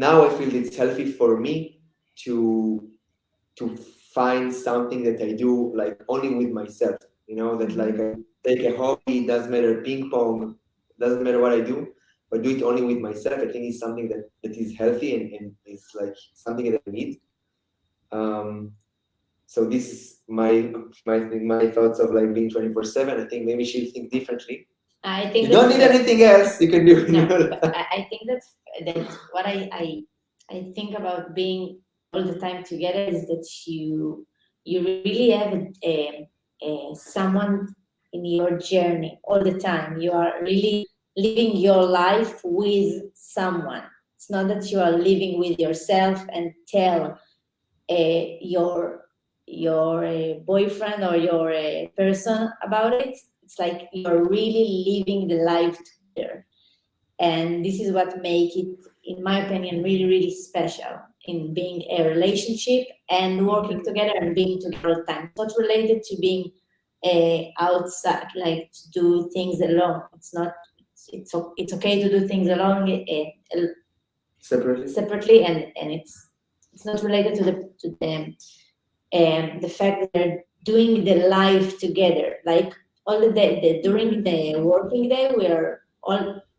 now I feel it's healthy for me to find something that I do like only with myself. You know, that like I take a hobby, doesn't matter ping pong, doesn't matter what I do, but do it only with myself. I think it's something that is healthy and it's like something that I need. So this is my thoughts of like being 24/7. I think maybe she'll think differently. I think you don't need anything else. You can do. No, I think that's what I think about being all the time together is that you really have someone in your journey all the time. You are really living your life with someone. It's not that you are living with yourself and tell your boyfriend or your person about it. It's like you're really living the life together, and this is what make it, in my opinion, really, really special in being a relationship and working together and being together all the time. It's not related to being outside, like to do things alone. It's not. It's okay to do things alone, separately, and it's not related to the fact that they're doing the life together. Like all the day, during the working day,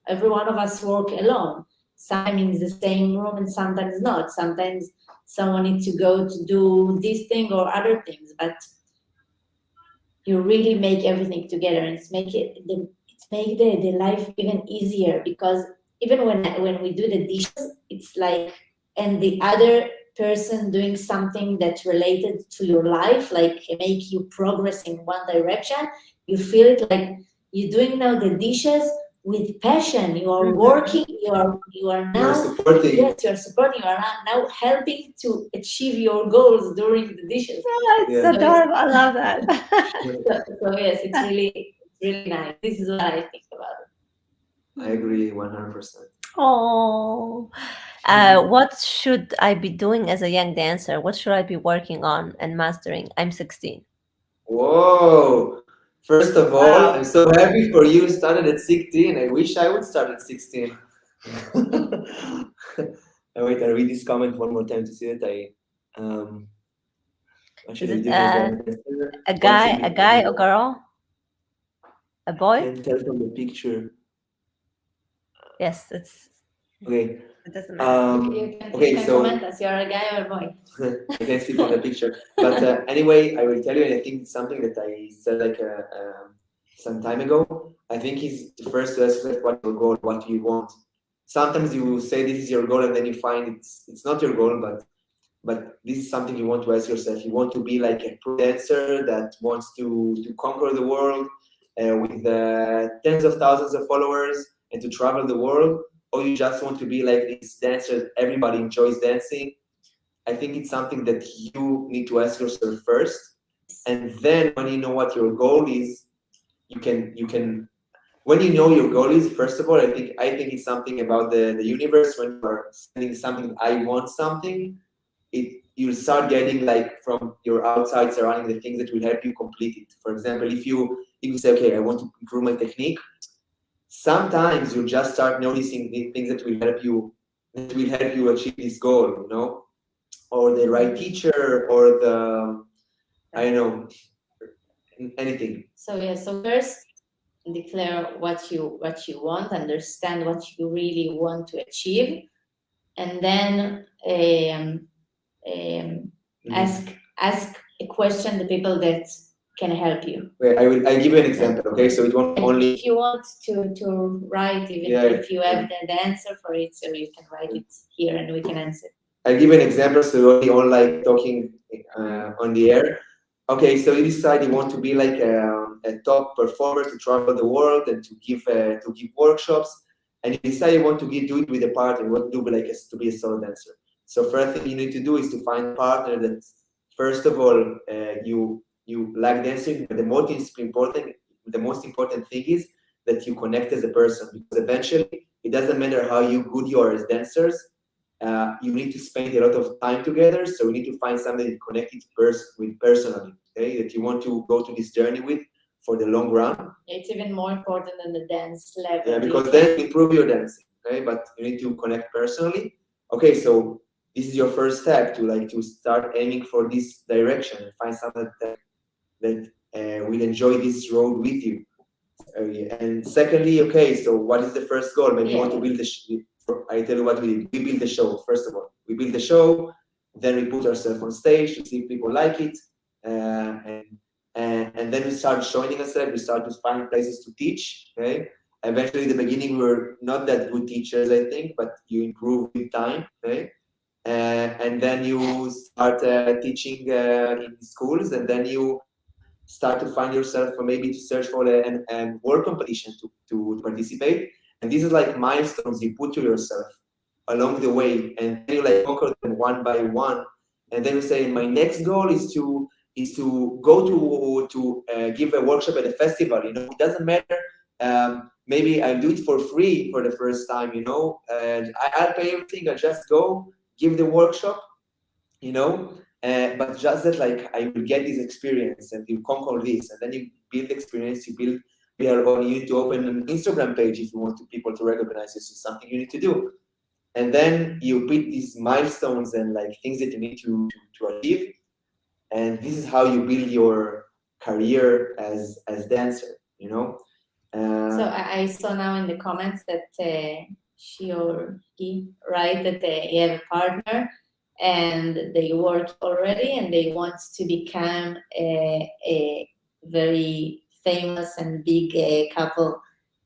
every one of us work alone. Sometimes in the same room and sometimes not. Sometimes someone needs to go to do this thing or other things, but you really make everything together, and it's make the life even easier, because even when we do the dishes, it's like, and the other person doing something that's related to your life, like make you progress in one direction, you feel it like you're doing now the dishes with passion. You are working, you are now, supporting. yes, you are supporting, you are now helping to achieve your goals during the dishes. It's adorable. I love that. So yes, it's really nice. This is what I think about it. I agree 100%. Oh, what should I be doing as a young dancer? What should I be working on and mastering? I'm 16. Whoa! First of all, Wow. I'm so happy for you started at 16. I wish I would start at 16. Wait, I read this comment one more time to see that what should Is I it do as a dancer? a What guy, should a be- guy or girl? A boy? Can't tell from the picture. Yes, Okay. it doesn't matter. You can So comment us. You're a guy or a boy. I can see from the picture. But anyway, I will tell you, and I think it's something that I said like some time ago. I think is the first to ask yourself what your goal, what do you want. Sometimes you say this is your goal, and then you find it's not your goal, but this is something you want to ask yourself. You want to be like a pro dancer that wants to conquer the world with tens of thousands of followers and to travel the world, or you just want to be like this dancer that everybody enjoys dancing. I think it's something that you need to ask yourself first, and then when you know what your goal is, you can. When you know your goal is, first of all, I think it's something about the universe. When you are sending something, I want something, you'll start getting like from your outside surrounding the things that will help you complete it. For example, if you say, okay, I want to improve my technique, sometimes you'll just start noticing the things that will help you achieve this goal, or the right teacher, or the, I don't know, anything. So first declare what you want, understand what you really want to achieve, and then ask a question to people that can help you. Wait, I give you an example, okay? So it won't only. If you want to write, even if you have the answer for it, so you can write it here and we can answer. I'll give you an example, so we're only on like talking on the air. Okay, so you decide you want to be like a top performer, to travel the world and to give workshops, and you decide you want to do it with a partner. You want to do to be a solo dancer. So first thing you need to do is to find a partner that, first of all, you like dancing, but the most important thing is that you connect as a person, because eventually it doesn't matter how good you are as dancers. You need to spend a lot of time together, so you need to find somebody that connected with personally, okay? That you want to go to this journey with for the long run. It's even more important than the dance level. Yeah, because then you improve your dancing, okay? But you need to connect personally. Okay, so this is your first step to start aiming for this direction and find someone that will enjoy this road with you. And secondly, okay, so what is the first goal? Maybe you want to build I tell you what we did. We build the show, first of all. We build the show, then we put ourselves on stage to see if people like it. And then we start showing ourselves, we start to find places to teach, okay? Eventually, in the beginning, we were not that good teachers, I think, but you improve with time, okay? And then you start teaching in schools, and then you start to find yourself, or maybe to search for a work competition to participate. And this is like milestones you put to yourself along the way, and then you like conquer them one by one. And then you say, my next goal is to go to give a workshop at a festival. You know, it doesn't matter. Maybe I'll do it for free for the first time. You know, and I'll pay everything. I'll just go give the workshop. You know, but just that, like, I will get this experience, and you conquer this, and then you build experience. You build. You need to open an Instagram page if you want people to recognize this is something you need to do. And then you put these milestones and like things that you need to achieve, and this is how you build your career as dancer, you know. So I saw now in the comments that she or he write that they have a partner and they work already and they want to become a very famous and big couple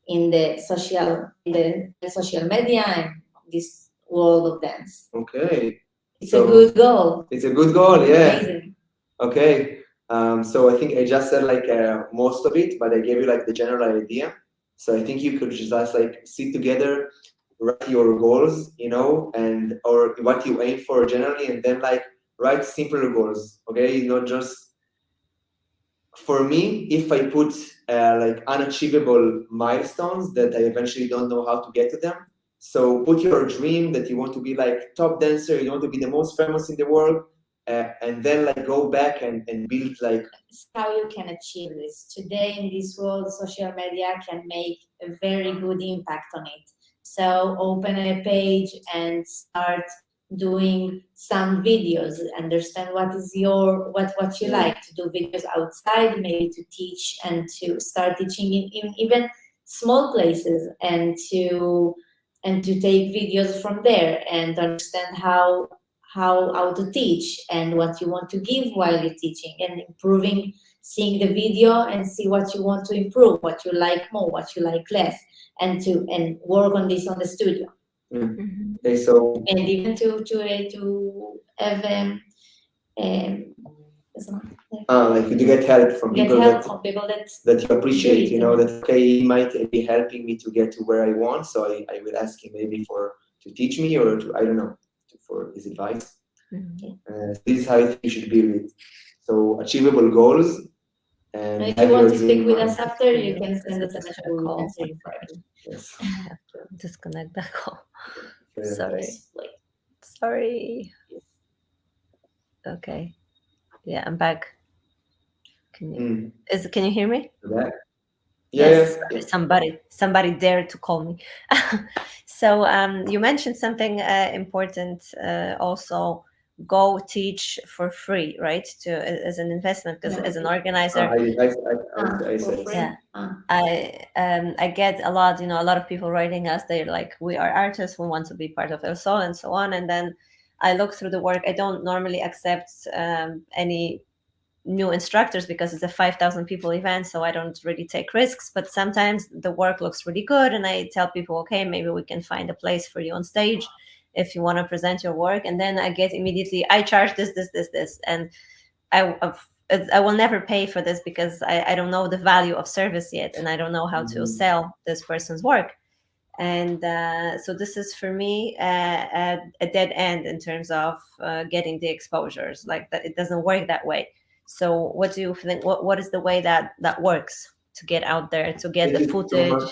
in the social media and this world of dance. Okay, it's a good goal. It's a good goal, yeah. Amazing. Okay, so I think I just said like most of it, but I gave you like the general idea. So I think you could just like sit together, write your goals, you know, and or what you aim for generally, and then like write simpler goals. Okay, not just for me. If I put like unachievable milestones that I eventually don't know how to get to them. So put your dream that you want to be like top dancer, you want to be the most famous in the world. And then like go back and build like how you can achieve this today in this world. Social media can make a very good impact on it. So open a page and start doing some videos, understand what is what you like to do, videos outside, maybe to teach and to start teaching in even small places, and to take videos from there and understand how to teach and what you want to give while you're teaching, and improving, seeing the video and see what you want to improve, what you like more, what you like less, and work on this on the studio. Mm-hmm. Okay, so and even to have like to get help from people that you appreciate, you know, that okay, he might be helping me to get to where I want, so I will ask him maybe to teach me, or to, I don't know, for his advice. Mm-hmm. This is how I think you should build it. So achievable goals. And if you want to speak with us after, you can send us a message. We will answer you for it. Yes. I have to disconnect that call. Okay. Sorry. Okay. Yeah, I'm back. Can you hear me? Back. Yes. Somebody dared to call me. So you mentioned something important also. Go teach for free, right? As an investment, because as an organizer, I get a lot. You know, a lot of people writing us. They're like, "We are artists. We want to be part of ELSO and so on." And then I look through the work. I don't normally accept any new instructors because it's a 5,000 people event, so I don't really take risks. But sometimes the work looks really good, and I tell people, okay, maybe we can find a place for you on stage if you want to present your work. And then I get immediately, I charge this, and I will never pay for this because I don't know the value of service yet, and I don't know how to sell this person's work. And so this is for me a dead end in terms of getting the exposures. Like that, it doesn't work that way. So what do you think? What is the way that works to get out there, to get the footage?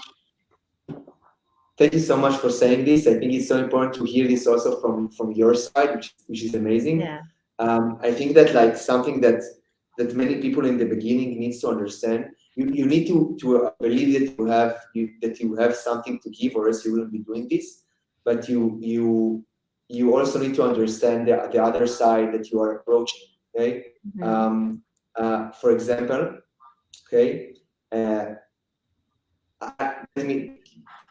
Thank you so much for saying this. I think it's so important to hear this also from your side, which is amazing. Yeah. I think that like something that many people in the beginning needs to understand. You need to believe that you have something to give, or else you wouldn't be doing this. But you also need to understand the other side that you are approaching. Okay. Mm-hmm. For example, okay. Let me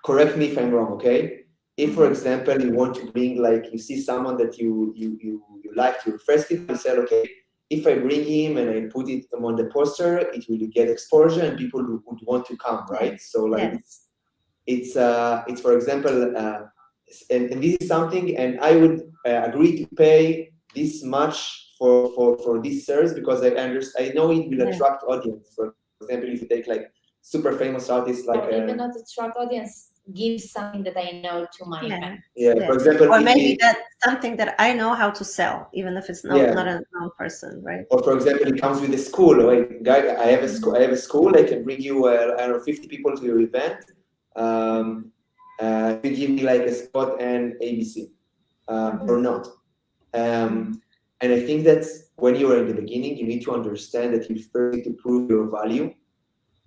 correct me if I'm wrong, okay? If, for example, you want to bring, like, you see someone that you like to your festival, you say, okay, if I bring him and I put it on the poster, it will get exposure and people would want to come, right? So, like, it's for example, and this is something, and I would agree to pay this much for this service because I know it will attract audience. For example, if you take like super famous artists like even not attract audience, give something that I know to my fans. For example, or maybe that's something that I know how to sell, even if it's not a known person, right? Or for example, it comes with a school. Like, guy, I have a school. I can bring you, I don't know, 50 people to your event. You give me like a spot and ABC, or not. And I think that when you are in the beginning, you need to understand that you first need to prove your value.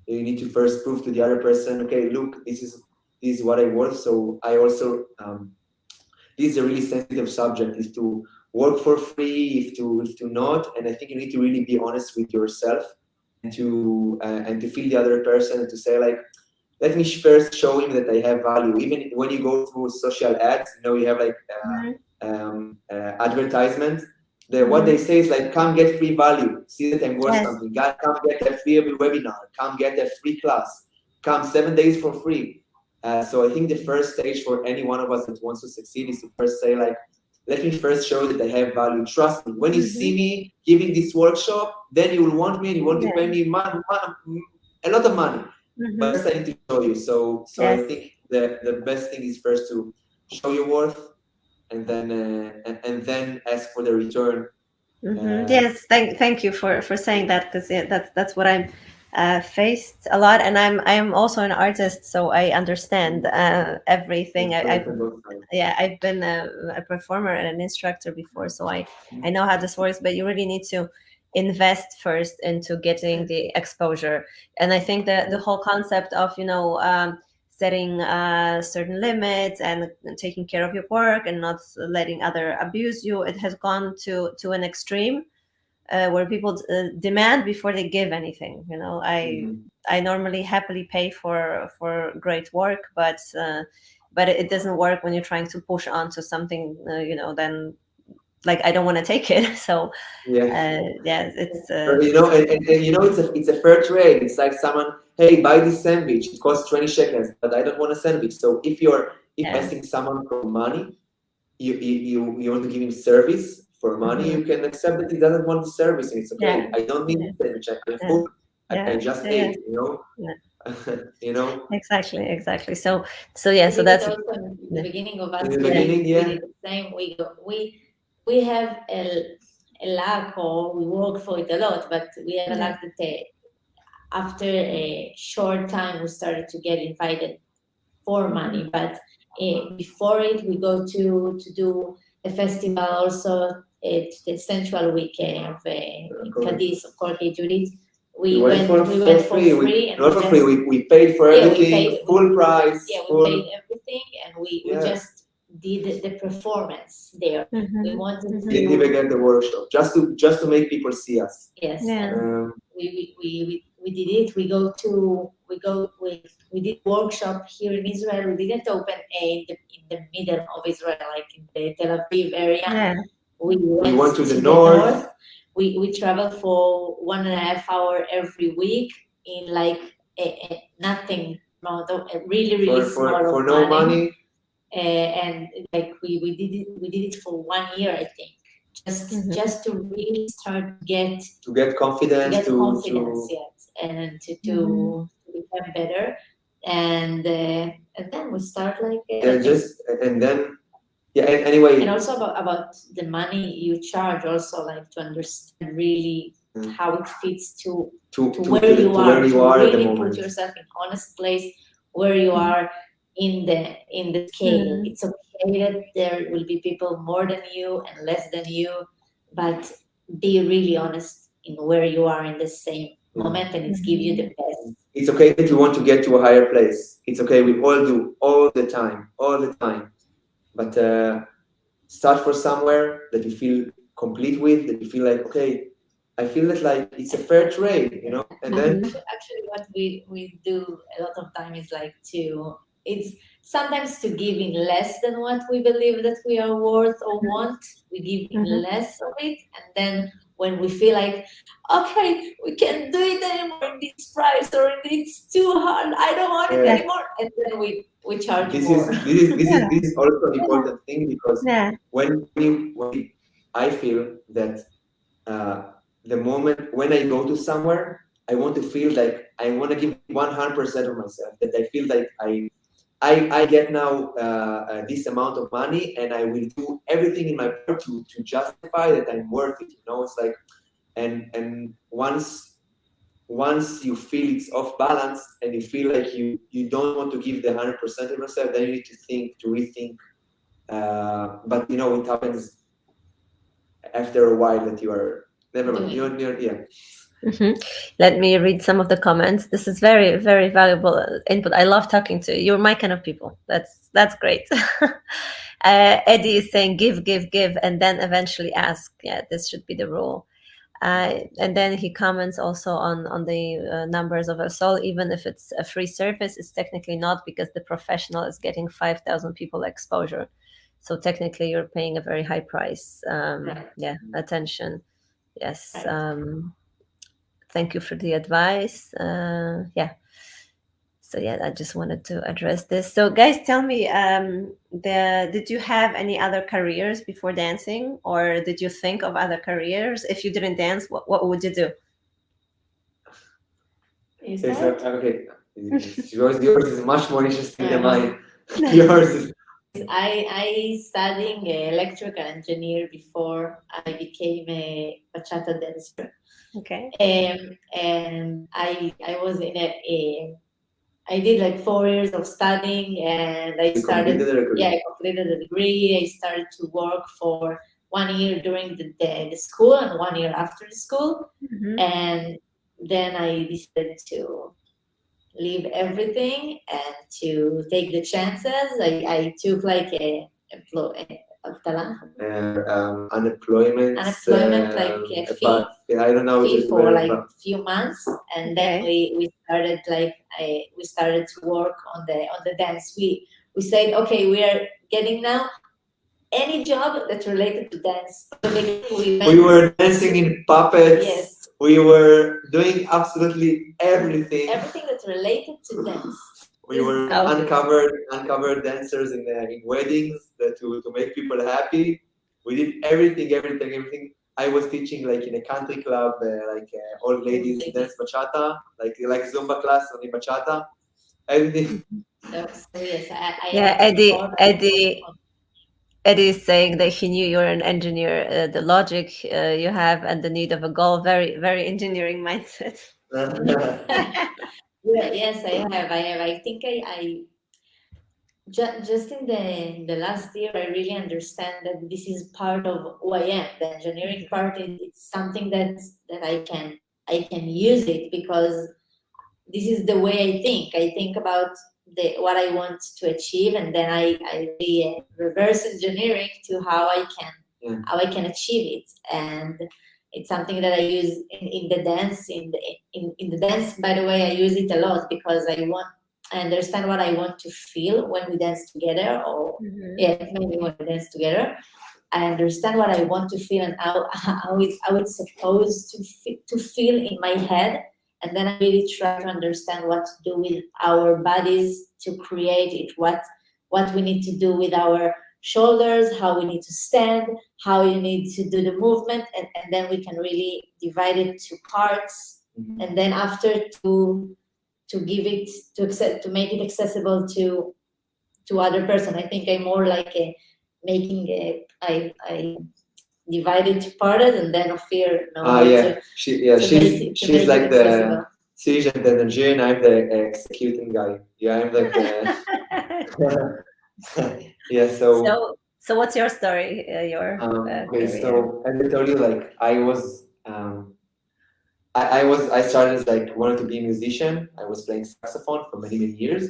You need to first prove to the other person, okay, look, this is what I worth. So I also, this is a really sensitive subject, is to work for free, if to not. And I think you need to really be honest with yourself and to feel the other person and to say like, let me first show him that I have value. Even when you go through social ads, you have like advertisement. What they say is like, come get free value. See that I'm worth something. Come get a free webinar. Come get a free class. Come 7 days for free. So I think the first stage for any one of us that wants to succeed is to first say like, let me first show that I have value. Trust me. When you see me giving this workshop, then you will want me and you want to pay me a lot of money. But first I need to show you. So I think the best thing is first to show your worth, and then ask for the return. Yes, thank you for saying that, because that's what I'm faced a lot, and I am also an artist, so I understand everything. I've been a performer and an instructor before, so I know how this works. But you really need to invest first into getting the exposure, and I think that the whole concept of setting certain limits and taking care of your work and not letting other abuse you, it has gone to an extreme where people demand before they give anything. I normally happily pay for great work, but it doesn't work when you're trying to push onto something. Then like I don't want to take it. So it's it's a fair trade. It's like someone, hey, buy this sandwich. It costs 20 shekels, but I don't want a sandwich. So if you're asking someone for money, you want to give him service for money, you can accept that he doesn't want the service, and it's okay. I don't need the sandwich. I'm full. I just ate. Exactly. So that's also in the beginning of us. The same. We have a luck, or we work for it a lot, but we have a luck that after a short time we started to get invited for money. But before it, we go to do a festival also at the Central Week of Cadiz, of course, Judith. We went for free. Not for free. We paid for everything, full price. We paid everything, and we just did the performance there. We wanted to didn't even get the workshop, just to make people see us. Yes. We did it. We did workshop here in Israel. We didn't open in the middle of Israel, like in the Tel Aviv area. We went to the north. We traveled for 1.5 hours every week in like nothing amount of really small for no money. And like we did it for 1 year, I think, just to really start to get confidence, and to become better, and then we start like anyway. And also about the money you charge, also like to understand really how it fits to where you are, to really put yourself in honest place where you are in the scale. It's okay that there will be people more than you and less than you, but be really honest in where you are in the same moment, and it's give you the best. It's okay that you want to get to a higher place. It's okay. We all do all the time. But start for somewhere that you feel complete with, that you feel like, okay, I feel that like it's a fair trade, And then actually what we do a lot of time is like it's sometimes to give in less than what we believe that we are worth or want. We give in less of it, and then when we feel like, okay, we can't do it anymore in this price, or it's too hard, I don't want it anymore, and then we charge more. This is also an important thing, because when I feel that the moment when I go to somewhere, I want to feel like I want to give 100% of myself. That I feel like I get now this amount of money, and I will do everything in my power to justify that I'm worth it. It's like, and once you feel it's off balance and you feel like you don't want to give the 100% of yourself, then you need to rethink. But it happens after a while that you are never mind. Yeah. Let me read some of the comments. This is very, very valuable input. I love talking to you. You're my kind of people. That's great. Eddie is saying give, give, and then eventually ask. Yeah, this should be the rule. And then he comments also on the numbers of a soul. Even if it's a free service, it's technically not, because the professional is getting 5,000 people exposure. So technically, you're paying a very high price. Yeah, attention. Yes. Thank you for the advice. Yeah. So yeah, I just wanted to address this. So guys, tell me, did you have any other careers before dancing, or did you think of other careers? If you didn't dance, what would you do? Okay. Yours is much more interesting than mine. Yours is. I studying electrical engineer before I became a bachata dancer. Okay. And I was I did like 4 years of studying, and I completed the degree. I started to work for 1 year during the school and 1 year after the school. Mm-hmm. And then I decided to leave everything and to take the chances. I took like unemployment like a fee. I don't know, fee for like a few months, and then we started we started to work on the dance. We said, okay, we are getting now any job that's related to dance. We were dancing in puppets. Yes. We were doing absolutely everything that's related to dance. We were uncovered dancers in weddings to make people happy. We did everything. I was teaching like in a country club, old ladies dance bachata, like Zumba class, only bachata. Everything. So yes, yeah, Eddie is saying that he knew you're an engineer. The logic you have and the need of a goal, very, very engineering mindset. Yes, I have. I think I just in the last year, I really understand that this is part of who I am. The engineering part is something that I can use it, because this is the way I think. I think about what I want to achieve, and then I really reverse engineering to how I can achieve it. And it's something that I use in the dance. In the dance, by the way, I use it a lot, because I understand what I want to feel when we dance together, or maybe when we dance together. I understand what I want to feel and how it's supposed to feel in my head. And then I really try to understand what to do with our bodies to create it, what we need to do with our shoulders, how we need to stand, how you need to do the movement, and then we can really divide it to parts. And then after to give it, to make it accessible to other person. I think I'm more like I divide it to parts, and then Ofir. She's like the siege and the Nigerian. I'm the executing guy. Yeah, I'm like the. Yeah. So what's your story? Okay. So as I told you, like I was. I started as wanted to be a musician. I was playing saxophone for many years,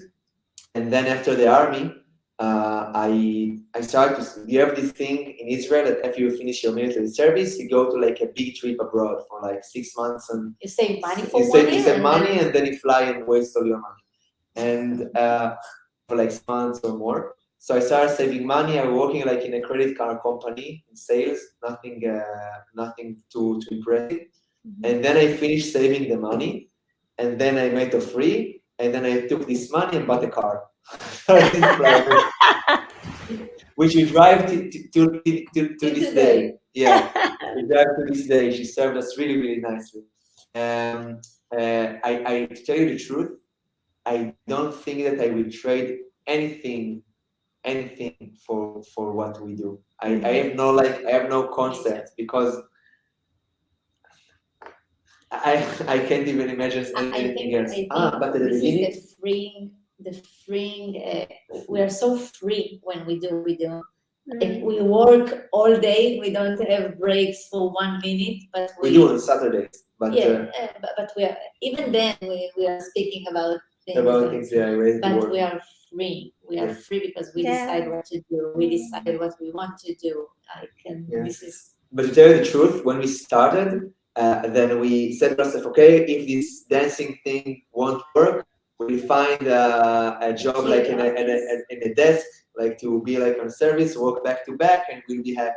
and then after the army, I started to. You have this thing in Israel that after you finish your military service, you go to a big trip abroad for 6 months, and you save money for you save money, and then you fly and waste all your money, and for 6 months or more. So I started saving money. I was working in a credit card company in sales, nothing too impressive. And then I finished saving the money, and then I made a free, and then I took this money and bought a car, which we drive to this day. Yeah, we drive to this day. She served us really, really nicely. To tell you the truth, I don't think that I will trade anything, anything for what we do. I have no I have no concept because I can't even imagine anything else. But at the beginning, the freeing. We are so free when we do. Like we work all day. We don't have breaks for 1 minute. But we do on Saturdays. But but we are even then we are speaking about things. But we are free. We are free because we decide what to do. We decide what we want to do. This is. But to tell you the truth, when we started, then we said to ourselves, okay, if this dancing thing won't work, we'll find a job like in a desk, like to be like on service, work back to back, and we'll be happy.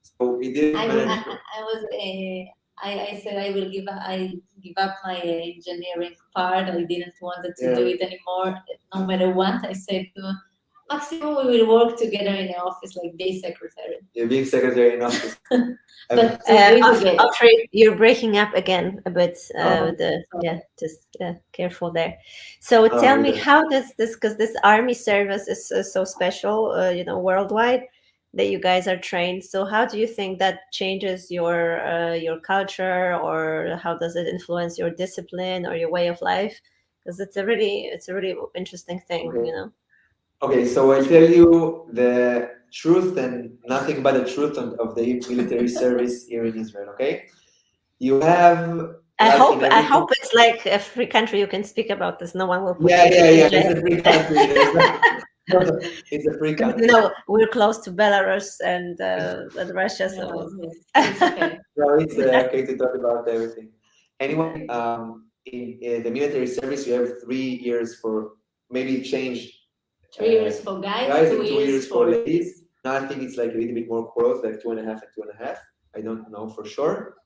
So we didn't manage. I said I will give up my engineering part. I didn't want to do it anymore, no matter what. I said maximum we will work together in the office, like day secretary. Yeah, being secretary in office. But Ofri, you're breaking up again a bit. Just careful there. So tell me, how does this? Because this army service is so special, worldwide, that you guys are trained. So how do you think that changes your culture, or how does it influence your discipline or your way of life? Because it's a really interesting thing, Okay, so I tell you the truth and nothing but the truth of the military service here in Israel. Okay, you have. I hope it's like a free country. You can speak about this. No one will put you in jail. It's a free country. It's a free country. We're close to Belarus and Russia, so it's okay. No, it's okay to talk about everything. Anyway, in the military service, you have 3 years for maybe change. 3 years for guys, 2 years for ladies. Now I think it's like a little bit more close, like 2.5 and 2.5. I don't know for sure.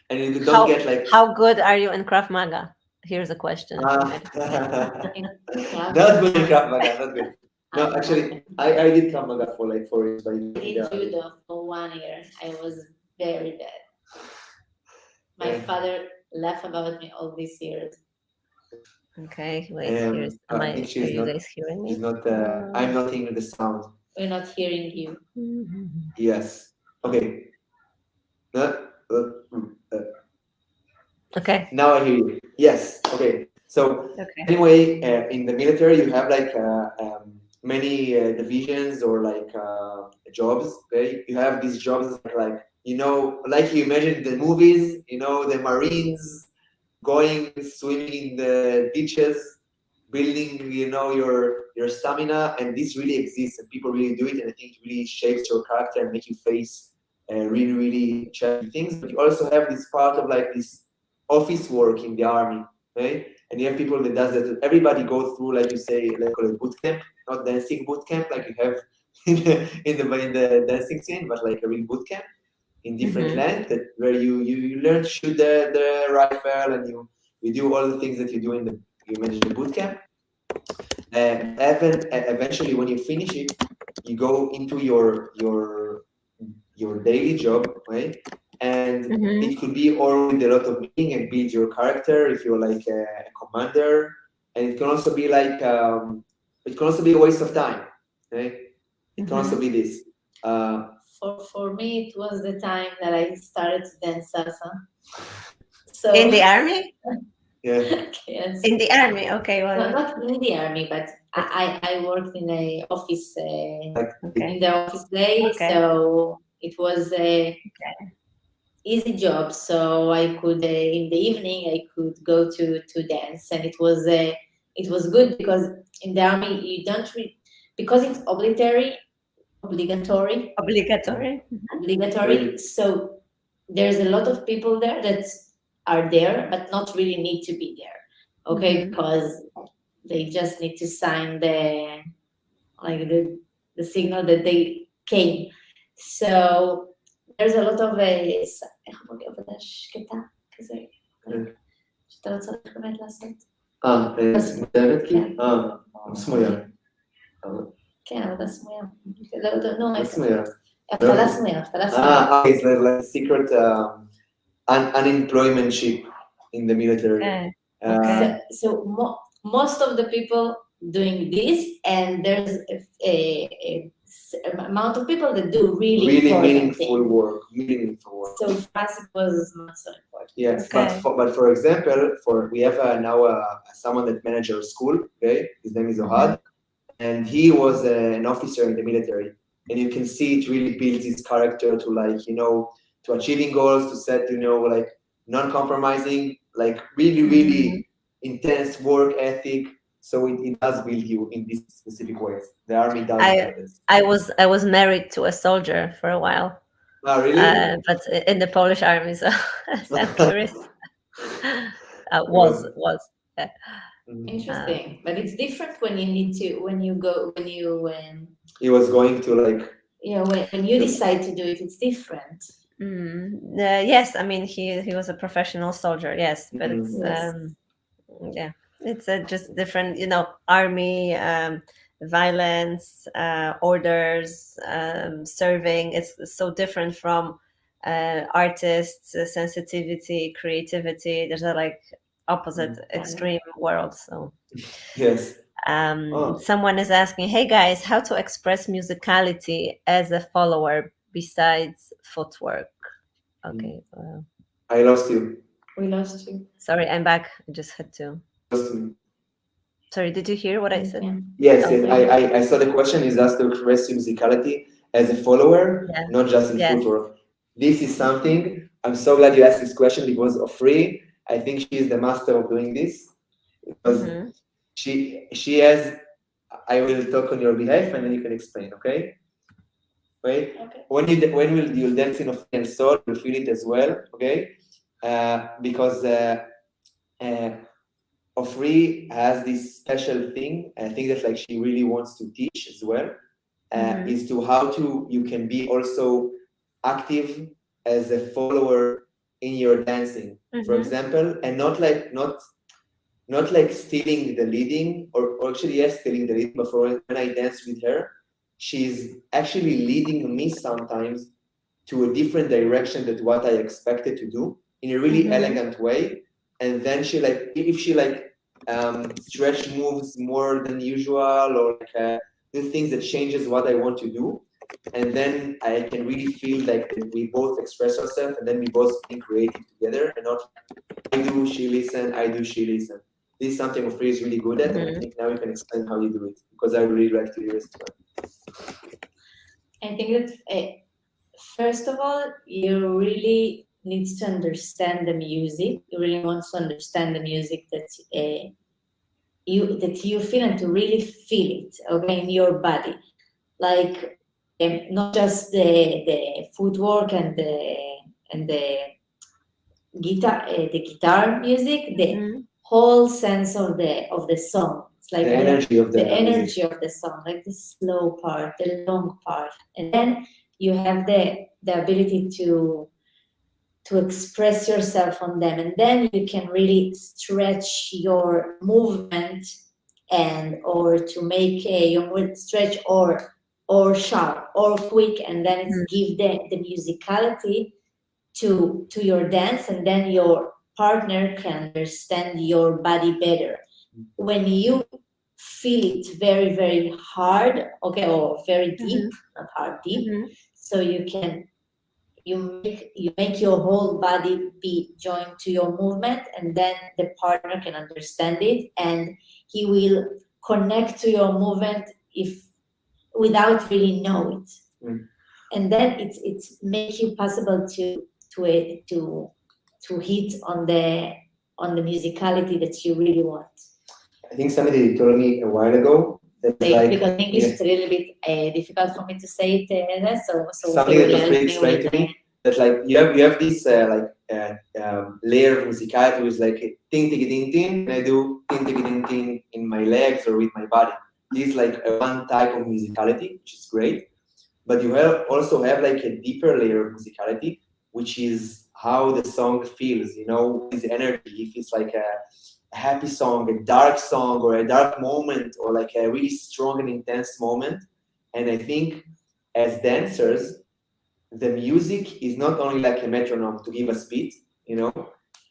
And you don't get like. How good are you in Krav Maga? Here's a question. Not good in Krav Maga, not good. No, actually, I did Krav Maga for like 4 years. I did judo for 1 year. I was very bad. My father laughed about me all these years. Okay, wait. Are you guys hearing me? She's not. I'm not hearing the sound. We're not hearing you. Yes. Okay. Okay. Now I hear you. Yes. Okay. So anyway, in the military, you have like many divisions or like jobs. Okay, you have these jobs like like you imagine the movies. The Marines going swimming in the beaches, building your stamina, and this really exists, and people really do it, and I think it really shapes your character and make you face really, really challenging things. But you also have this part of like this office work in the army, right? And you have people that does that. Everybody goes through, like you say, let's call it boot camp, not dancing boot camp like you have in the dancing scene, but like a real boot camp in different lands where you learn to shoot the rifle, and you do all the things that you do you manage the boot camp. And eventually, when you finish it, you go into your daily job, right? And it could be all with a lot of meaning and build your character if you're like a commander. And it can also be like it can also be a waste of time, right? It can also be this. For me, it was the time that I started to dance salsa. So in the army? Yeah. Yes. In the army, okay. Well, not in the army, but I worked in a office in the office day, so it was a easy job. So I could in the evening I could go to dance, and it was good because in the army you don't because it's obligatory. So there's a lot of people there that are there, but not really need to be there. Because they just need to sign the signal that they came. So there's a lot of עבודה שקטה כזה, שאתה לא צריך באמת לעשות. סמויה? סמויה. כן, עבודה סמויה. סמויה. אבטלה סמויה, אבטלה סמויה. It's like a secret unemploymentship in the military. Okay. So most of the people doing this, and there's a amount of people that do really meaningful work. So for us it was not so important. Yes, Okay. but for example, we have now someone that managed our school. Okay, his name is Ohad, and he was an officer in the military, and you can see it really builds his character to to achieving goals, to set like non-compromising, like really intense work ethic. So it does build you in these specific ways. The army does like this. I was married to a soldier for a while. Oh, really? But in the Polish army, so I'm curious. Was. Yeah. Interesting, but it's different when you need to He was going to when you decide to do it. It's different. Yes, I mean he was a professional soldier. Yes, but it's yeah, it's just different. Army, violence, orders, serving. It's so different from artists, sensitivity, creativity. There's a opposite extreme world. So yes. Someone is asking, hey guys, how to express musicality as a follower besides footwork? Okay. I lost you. We lost you. Sorry, I'm back. I just had to. Sorry, did you hear what I said? Yes, I saw the question is asked to express musicality as a follower, not just in footwork. This is something, I'm so glad you asked this question because Ofri, I think she is the master of doing this. Because she has, I will talk on your behalf and then you can explain, okay? Right? Okay. When you'll dance in Ofri and Soul, you'll feel it as well, okay? Because Ofri has this special thing, I think that she really wants to teach as well, is to how you can be also active as a follower in your dancing, for example, and not stealing the leading, or actually yes, stealing the leading, but when I dance with her, she's actually leading me sometimes to a different direction than what I expected to do in a really elegant way. And then if she stretch moves more than usual, or do things that changes what I want to do, and then I can really feel that we both express ourselves, and then we both being creative together, and not I do, she listen, I do, she listen. This is something Ofri is really good at, and I think now you can explain how you do it, because I would really like to hear it. I think that first of all, you really need to understand the music. You really want to understand the music that you feel, and to really feel it, okay, in your body, not just the footwork and the guitar music, the whole sense of the song. It's like the energy of the song, like the slow part, the long part, and then you have the ability to express yourself on them, and then you can really stretch your movement or to make your movement stretch or sharp or quick, and then it's give the musicality to your dance, and then your partner can understand your body better. When you feel it very, very hard, okay, or very deep, not hard, deep, so you make your whole body be joined to your movement, and then the partner can understand it, and he will connect to your movement without really know it. And then it's make you possible to hit on the musicality that you really want. I think somebody told me a while ago that because English is a little bit difficult for me to say it, so something that Ofri explained to me, that you have this layer of musicality with ting ting ting ting, and I do ting ting ting ting in my legs or with my body. This is one type of musicality, which is great. But you also have a deeper layer of musicality, which is how the song feels, with energy. If it's a happy song, a dark song, or a dark moment, or a really strong and intense moment. And I think as dancers, the music is not only like a metronome to give us beat, you know,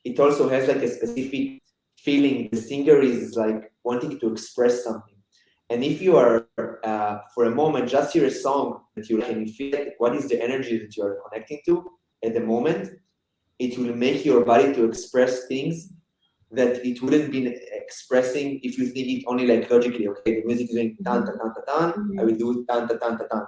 it also has like a specific feeling. The singer is like wanting to express something. And if you are, for a moment, just hear a song that you can feel like what is the energy that you are connecting to at the moment, it will make your body to express things that it wouldn't be expressing if you think it only like logically. Okay, the music is doing tan tan tan tan tan, I will do tan tan tan tan tan.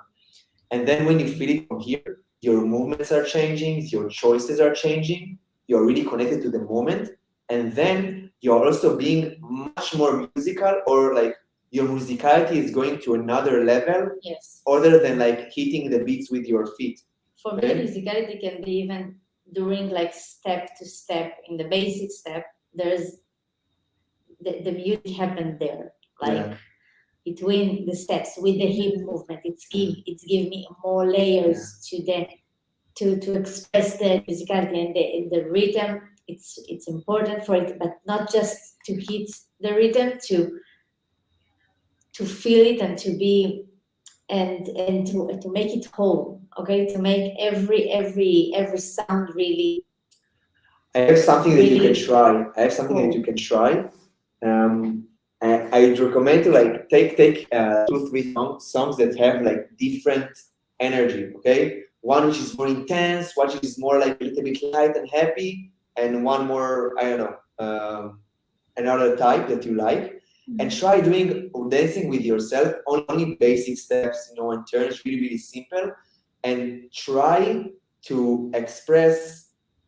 And then when you feel it from here, your movements are changing, your choices are changing, you're really connected to the moment, and then you're also being much more musical, or like your musicality is going to another level, Yes. other than like hitting the beats with your feet. For me, musicality can be even during like step to step. In the basic step, there's the music happened there, like between the steps with the hip movement. It's give me more layers to the to express the musicality and the rhythm. It's important for it, but not just to hit the rhythm, to feel it and to be and to make it whole. Okay, to make every sound really. I have something that you can try. I have something that you can try. I'd recommend to like take 2-3 songs that have like different energy. Okay, one which is more intense, one which is more like a little bit light and happy, and one more, I don't know, another type that you like, and try doing dancing with yourself on only basic steps, you know, and turns really simple, and try to express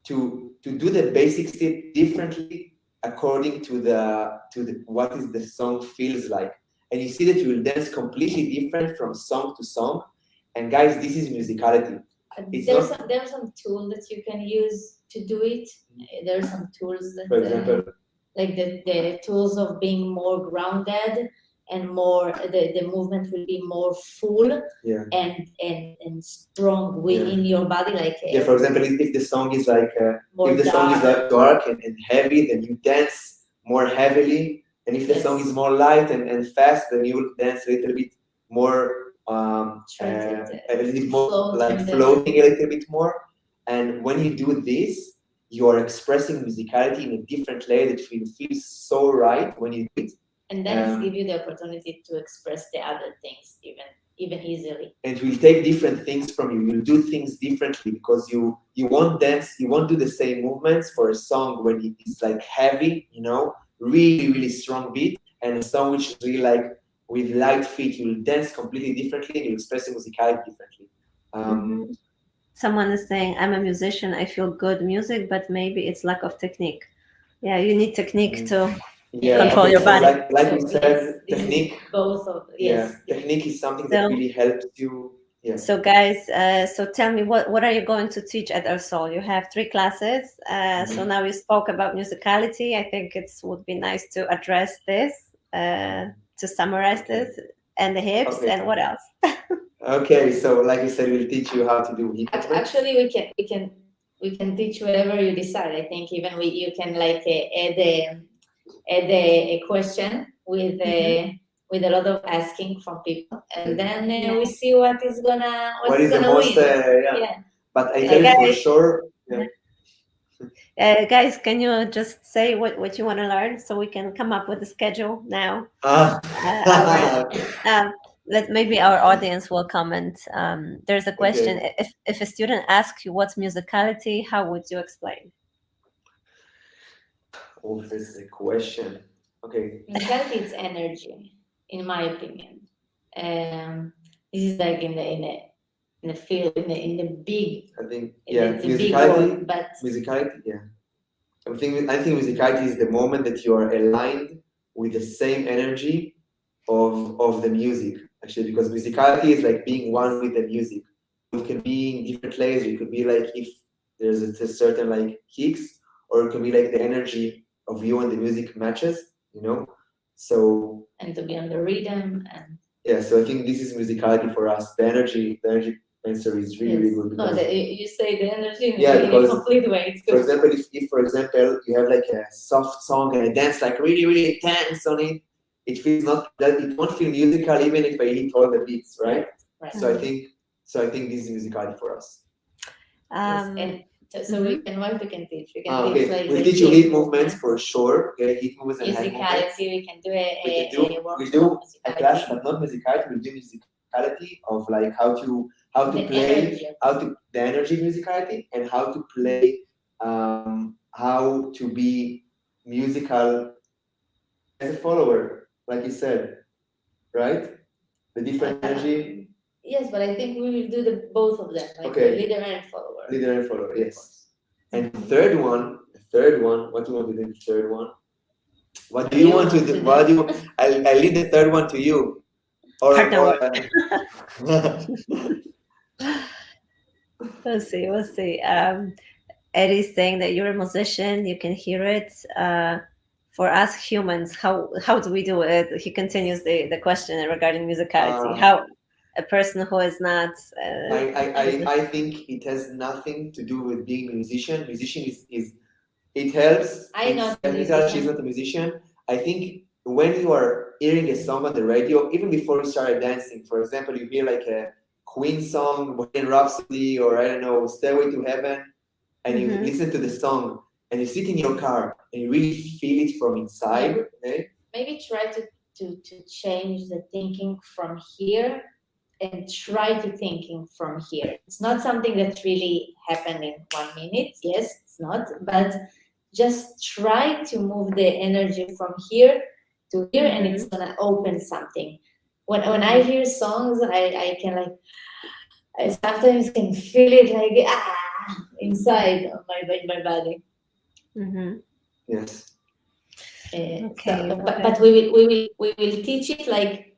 to do the basic step differently according to the what is the song feels like, and you see that you will dance completely different from song to song. And guys, this is musicality. There's some tool that you can use to do it. There's some tools that, for example, like the tools of being more grounded and more the movement will be more full and strong within your body. Like for example, if the song is like more if the song is like dark and heavy, then you dance more heavily, and if the song is more light and fast, then you will dance a little bit more a little bit more like floating a little bit more. And when you do this, you are expressing musicality in a different way that feels so right when you do it. And then it gives you the opportunity to express the other things even easily. And it will take different things from you. You'll do things differently because you won't dance, you won't do the same movements for a song when it is like heavy, you know, really strong beat, and a song which is really like with light feet. You will dance completely differently and you express the musicality differently. Someone is saying, I'm a musician, I feel good music, but maybe it's lack of technique. Yeah, you need technique to control your body. Like we said, technique. Both of technique is something that really helps you. Yeah. So guys, so tell me, what are you going to teach at Warsaw? You have 3 classes. So now you spoke about musicality. I think it would be nice to address this, to summarize this, and the hips, and what else? Okay, so like you said, we'll teach you how to do hip. Actually, we can teach whatever you decide. I think even you can like add a question with a lot of asking from people, and then we see what is gonna win. But I tell you for sure. Guys, can you just say what you want to learn so we can come up with a schedule now? Maybe our audience will comment. There's a question. If a student asks you what's musicality, how would you explain? Oh, this is a question. Okay. Musicality is energy, in my opinion. This is like in the field, in the big. I think musicality, but musicality, I think musicality is the moment that you are aligned with the same energy of the music. Actually, because musicality is like being one with the music. It can be in different layers. It could be like if there's a certain like kicks, or it can be like the energy of you and the music matches, you know. So and to be on the rhythm and so I think this is musicality for us. The energy answer is really good. No, you say the energy in a complete way. It's good. For example, if for example you have like a soft song and I dance like really intense on it, it feels not that it won't feel musical even if I hit all the beats, right? Right. So I think this is musicality for us. Yes, and so we can what we can teach. We can teach like we'll the teach you hip hit movements for sure. Okay, hit movements and hand movements. musicality. We can do We workshop do on a class, musicality. but not musicality. We do musicality of like how to The play, energy. the energy of musicality, and how to play, how to be musical as a follower, like you said, right? The different energy. Yes, but I think we will do the both of them, like Okay. the leader and follower. Leader and follower, Of yes. course. And the third one, what do you want to do in the third one? What do you want to do? What do you? I'll leave the third one to you. We'll see. We'll see. Eddie's saying that you're a musician. You can hear it. For us humans, how do we do it? He continues the question regarding musicality. How a person who is not. I think it has nothing to do with being a musician. Musician is it helps. I'm not a She's musician. not a musician. I think when you are hearing a song on the radio, even before you started dancing, for example, you hear like a Queen song, Bohemian Rhapsody, or I don't know, Stairway to Heaven, and you listen to the song, and you sit in your car, and you really feel it from inside. Okay? Maybe try to change the thinking from here and try to thinking from here. It's not something that really happened in 1 minute. Yes, it's not, but just try to move the energy from here to here, and it's gonna open something. When I hear songs, I can like, I sometimes can feel it like inside of my body. Yes. Okay. But we will teach it like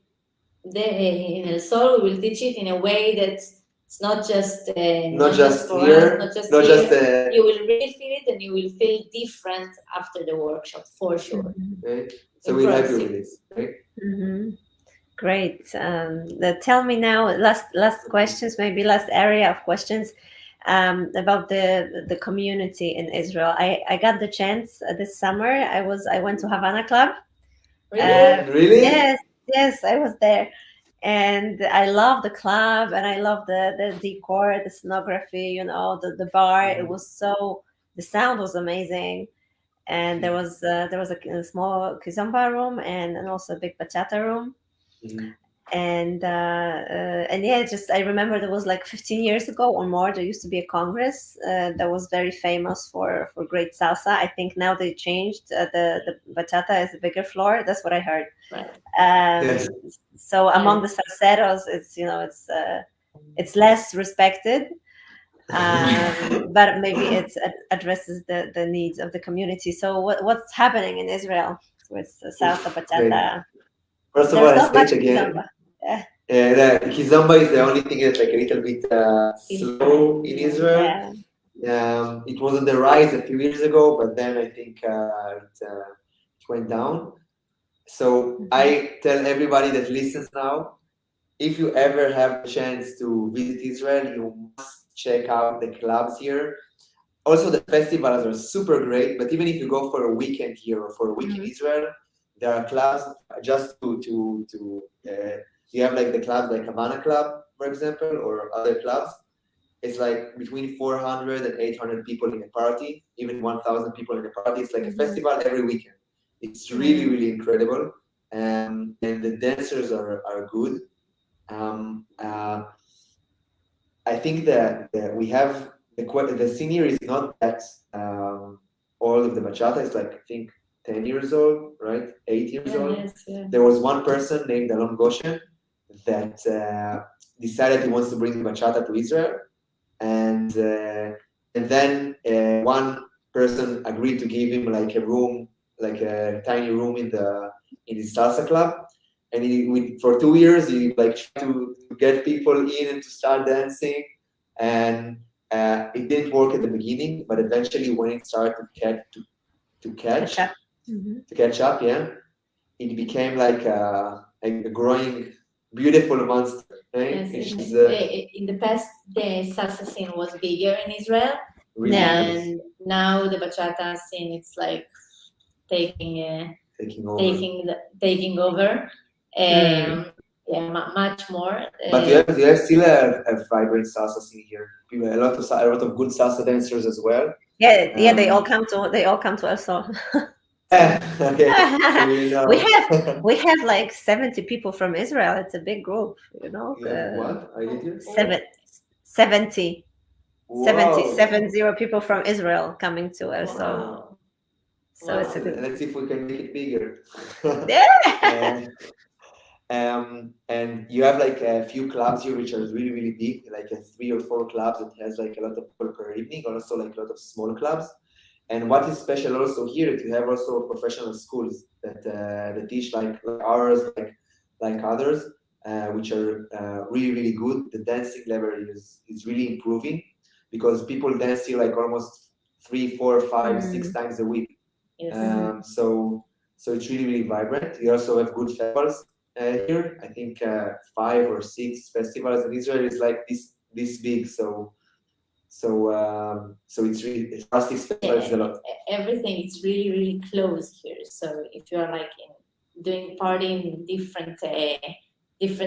in El Sol. We will teach it in a way that it's not just not just here, not just not here. just You will really feel it, and you will feel different after the workshop for sure. Okay. So we'll help you with this. Okay? Great. Tell me now, last questions, maybe last area of questions, about the community in Israel. I got the chance this summer. I went to Havana Club. Really? Yes, I was there, and I love the club, and I love the decor, the scenography. You know, the bar. It was so, the sound was amazing, and there was a small kizomba room and also a big bachata room. And yeah, just I remember there was like 15 years ago or more, there used to be a congress that was very famous for great salsa. I think now they changed, the bachata is a bigger floor, that's what I heard. Yes. So among the salseros, it's less respected, but maybe it addresses the needs of the community. So what's happening in Israel with salsa, bachata? First of all, There's I not much state again. kizomba. The kizomba is the only thing that's like a little bit slow in Israel. It was on the rise a few years ago, but then I think it went down. So I tell everybody that listens now, if you ever have the chance to visit Israel, you must check out the clubs here. Also, the festivals are super great, but even if you go for a weekend here or for a week in Israel, there are clubs just you have like the clubs like Havana Club, for example, or other clubs. It's like between 400 and 800 people in a party, even 1,000 people in a party. It's like a festival every weekend. It's really, really incredible. And the dancers are good. I think that we have the senior is not that old of the bachata. It's like, I think 10 years old, right? 8 years old. Yes, yeah. There was one person named Alon Goshen that decided he wants to bring the bachata to Israel, and then one person agreed to give him like a room, like a tiny room in his salsa club, and for 2 years he like tried to get people in and to start dancing, and it didn't work at the beginning, but eventually when it started to catch up, yeah, it became like a growing beautiful monster. Right? Yes, in the past, the salsa scene was bigger in Israel, really and now the bachata scene, it's like taking over. much more. But you have still a vibrant salsa scene here. A lot of good salsa dancers as well. Yeah, they all come to Warsaw. Okay. So you know. we have like 70 people from Israel. It's a big group, you know. What? I did you? 70 Wow. 70 people from Israel coming to Warsaw. Wow. So it's a good. Let's see if we can make it bigger. Yeah. And you have like a few clubs here which are really, really big, like 3 or 4 clubs that has like a lot of people per evening, also like a lot of small clubs. And what is special also here is you have also professional schools that teach like ours, like others, which are really, really good. The dancing level is really improving because people dance here like almost 3, 4, 5, 6 times a week. Yes. So it's really, really vibrant. You also have good festivals here. I think 5 or 6 festivals in Israel is like this big. So it's really Fastix festival is a lot. Everything is really, really close here. So if you are like doing party in different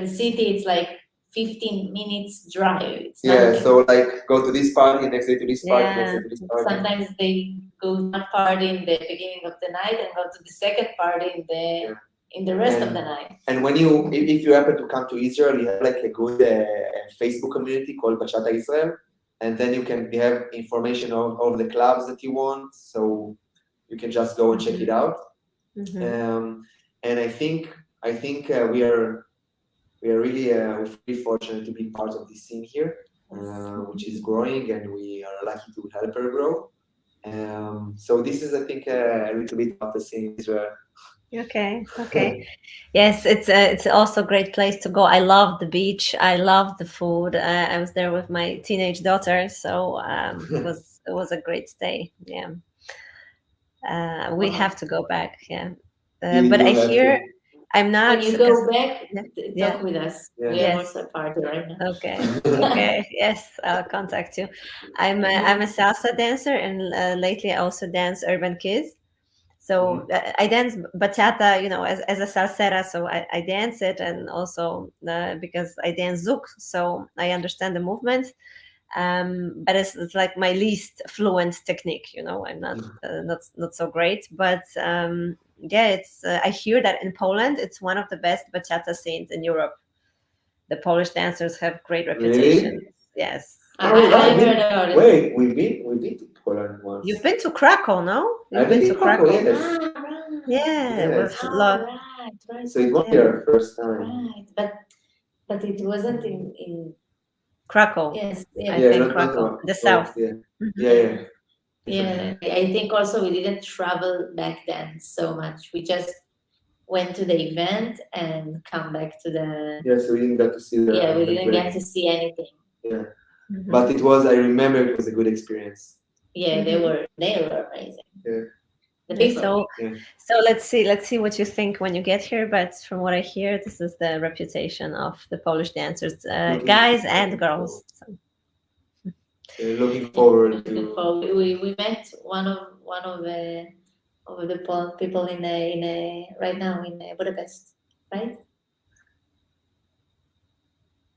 city, it's like 15 minutes drive. It's nothing. So like go to this party, next day to this party, next day to this party. Sometimes they go one party in the beginning of the night and go to the second party in the rest of the night. And when if you happen to come to Israel, you have like a good Facebook community called Bachata Israel, and then you have information of the clubs that you want, so you can just go and check it out. And I think we are really fortunate to be part of this scene here, which is growing, and we are lucky to help her grow. So this is, I think, a little bit about the scene in Israel. Okay. Yes, it's also a great place to go. I love the beach. I love the food. I was there with my teenage daughter, so it was a great stay. Yeah, we have to go back. Yeah, but I hear I'm not. When you go back, Yeah. talk with us. Yeah. We are also party right now. Okay. Yes, I'll contact you. I'm a salsa dancer, and lately I also dance urban kids. So I dance bachata, as a salsera. So I dance it, and also because I dance zouk, so I understand the movement. But it's like my least fluent technique. I'm not so great. But it's I hear that in Poland, it's one of the best bachata scenes in Europe. The Polish dancers have great reputation. Really? Yes. I heard about it. Wait, we've been to Poland once. You've been to Krakow, no? I've been to Krakow. Yeah, with right. So it wasn't your first time. Right, but it wasn't in Krakow. Yes, I think Krakow, the south. Yeah. I think also we didn't travel back then so much. We just went to the event and come back to the. So we didn't get to see the. Yeah, we didn't get to see anything. Yeah, but I remember it was a good experience. Yeah, they were amazing. Yeah. So let's see what you think when you get here. But from what I hear, this is the reputation of the Polish dancers, guys and girls. So. Looking forward to. We met one of the people right now in Budapest, right?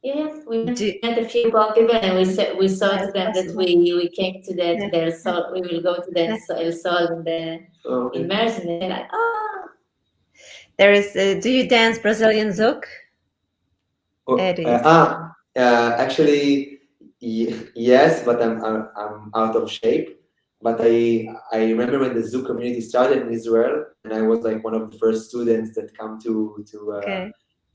Yeah, we met a few people, and we saw to them that we came to their soul. We will go to their soul in March, and they're like, oh. There is. Do you dance Brazilian zouk? Actually, yes, but I'm out of shape. But I remember when the zouk community started in Israel, and I was like one of the first students that come to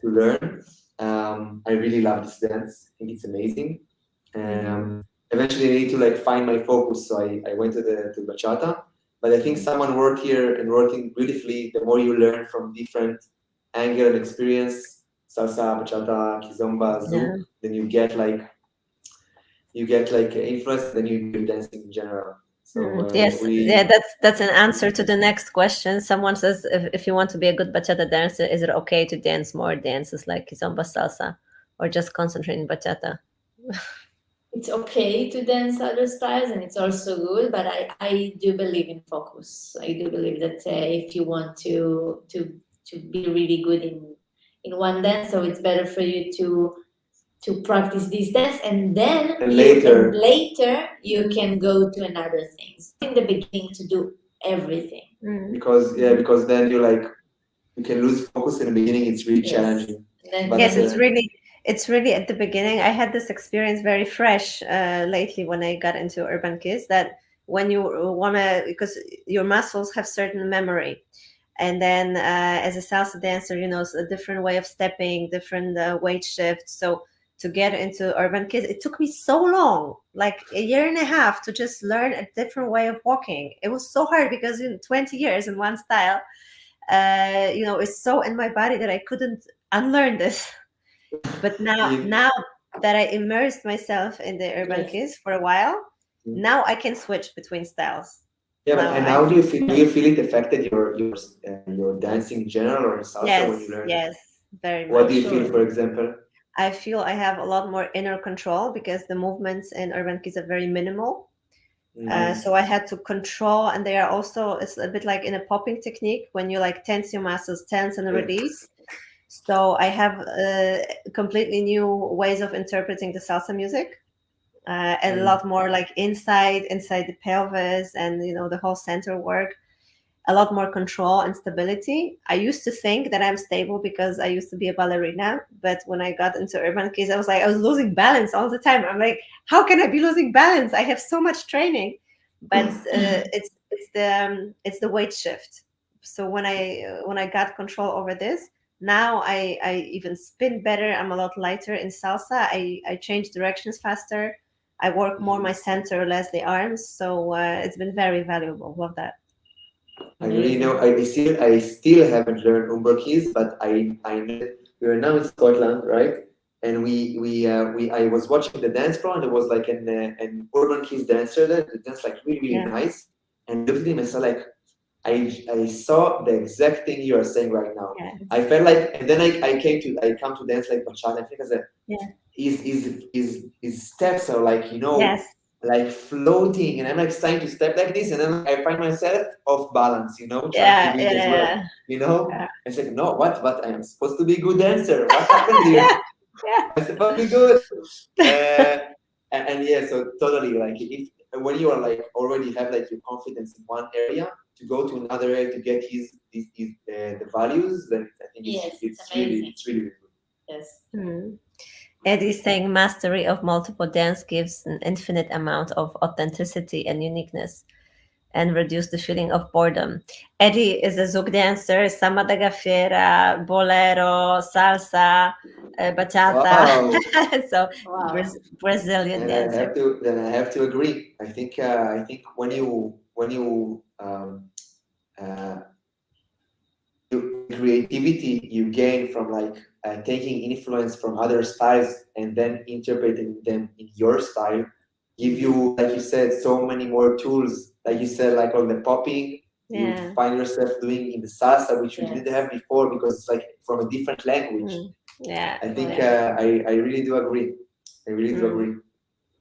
learn. I really love this dance. I think it's amazing. Eventually, I need to find my focus, so I went to bachata. But I think someone worked here and working beautifully. The more you learn from different angle and experience, salsa, bachata, kizomba, zouk, then you get influence. Then you do dancing in general. So, that's an answer to the next question. Someone says, if you want to be a good bachata dancer, is it okay to dance more dances like kizomba, salsa, or just concentrate in bachata? It's okay to dance other styles, and it's also good. But I do believe in focus. I do believe that if you want to be really good in one dance, so it's better for you to practice this dance, and then And later you can go to another things. In the beginning, to do everything. because then you can lose focus in the beginning. It's really challenging. Then, Yes, it's really at the beginning. I had this experience very fresh lately when I got into urban kids, that when you wanna, because your muscles have certain memory, and then as a salsa dancer, it's a different way of stepping, different weight shift. So to get into urban kids, it took me so long, like a year and a half, to just learn a different way of walking. It was so hard because in 20 years in one style, it's so in my body that I couldn't unlearn this. But now that I immersed myself in the urban kids for a while, now I can switch between styles. Yeah, but and how do you feel? Do you feel it affected your dancing in general or in salsa when you learn? Yes, very much. What do you feel, for example? I feel I have a lot more inner control because the movements in urban kids are very minimal. So I had to control, and they are also, it's a bit like in a popping technique when you like tense your muscles, tense and release. So I have completely new ways of interpreting the salsa music, and a lot more like inside the pelvis, and the whole center work. A lot more control and stability. I used to think that I'm stable because I used to be a ballerina, but when I got into urban kids, I was losing balance all the time. I'm like, how can I be losing balance? I have so much training, but it's the weight shift. So when I got control over this, now I even spin better. I'm a lot lighter in salsa. I change directions faster. I work more my center, less the arms. So it's been very valuable. Love that. I really know. I still haven't learned Umber keys, but I know that we are now in Scotland, right? And I was watching the dance floor, and there was like an urban keys dancer there. The dance like really nice, and I looked at him and saw like I saw the exact thing you are saying right now. Yeah. I felt like, and then I come to dance like bachata. I think as a his steps are like Yes. like floating, and I'm like trying to step like this, and then like, I find myself off balance, trying Yeah, to do it as well. Yeah. I said, no, what? I am supposed to be a good dancer. What happened here? I'm supposed to be good. And yeah, so totally like if when you are like already have like your confidence in one area, to go to another area to get the values, then I think it's really good. Yes. Eddie's saying mastery of multiple dance gives an infinite amount of authenticity and uniqueness and reduce the feeling of boredom. Eddie is a zouk dancer, samba da gafieira, bolero, salsa, bachata. Wow. So Wow. Brazilian And dancer. I have to agree. I think when you creativity you gain from like taking influence from other styles and then interpreting them in your style give you, like you said, so many more tools. Like you said, like on the popping, you find yourself doing in the salsa, which you didn't have before because it's like from a different language. I think I really do agree. I really do agree.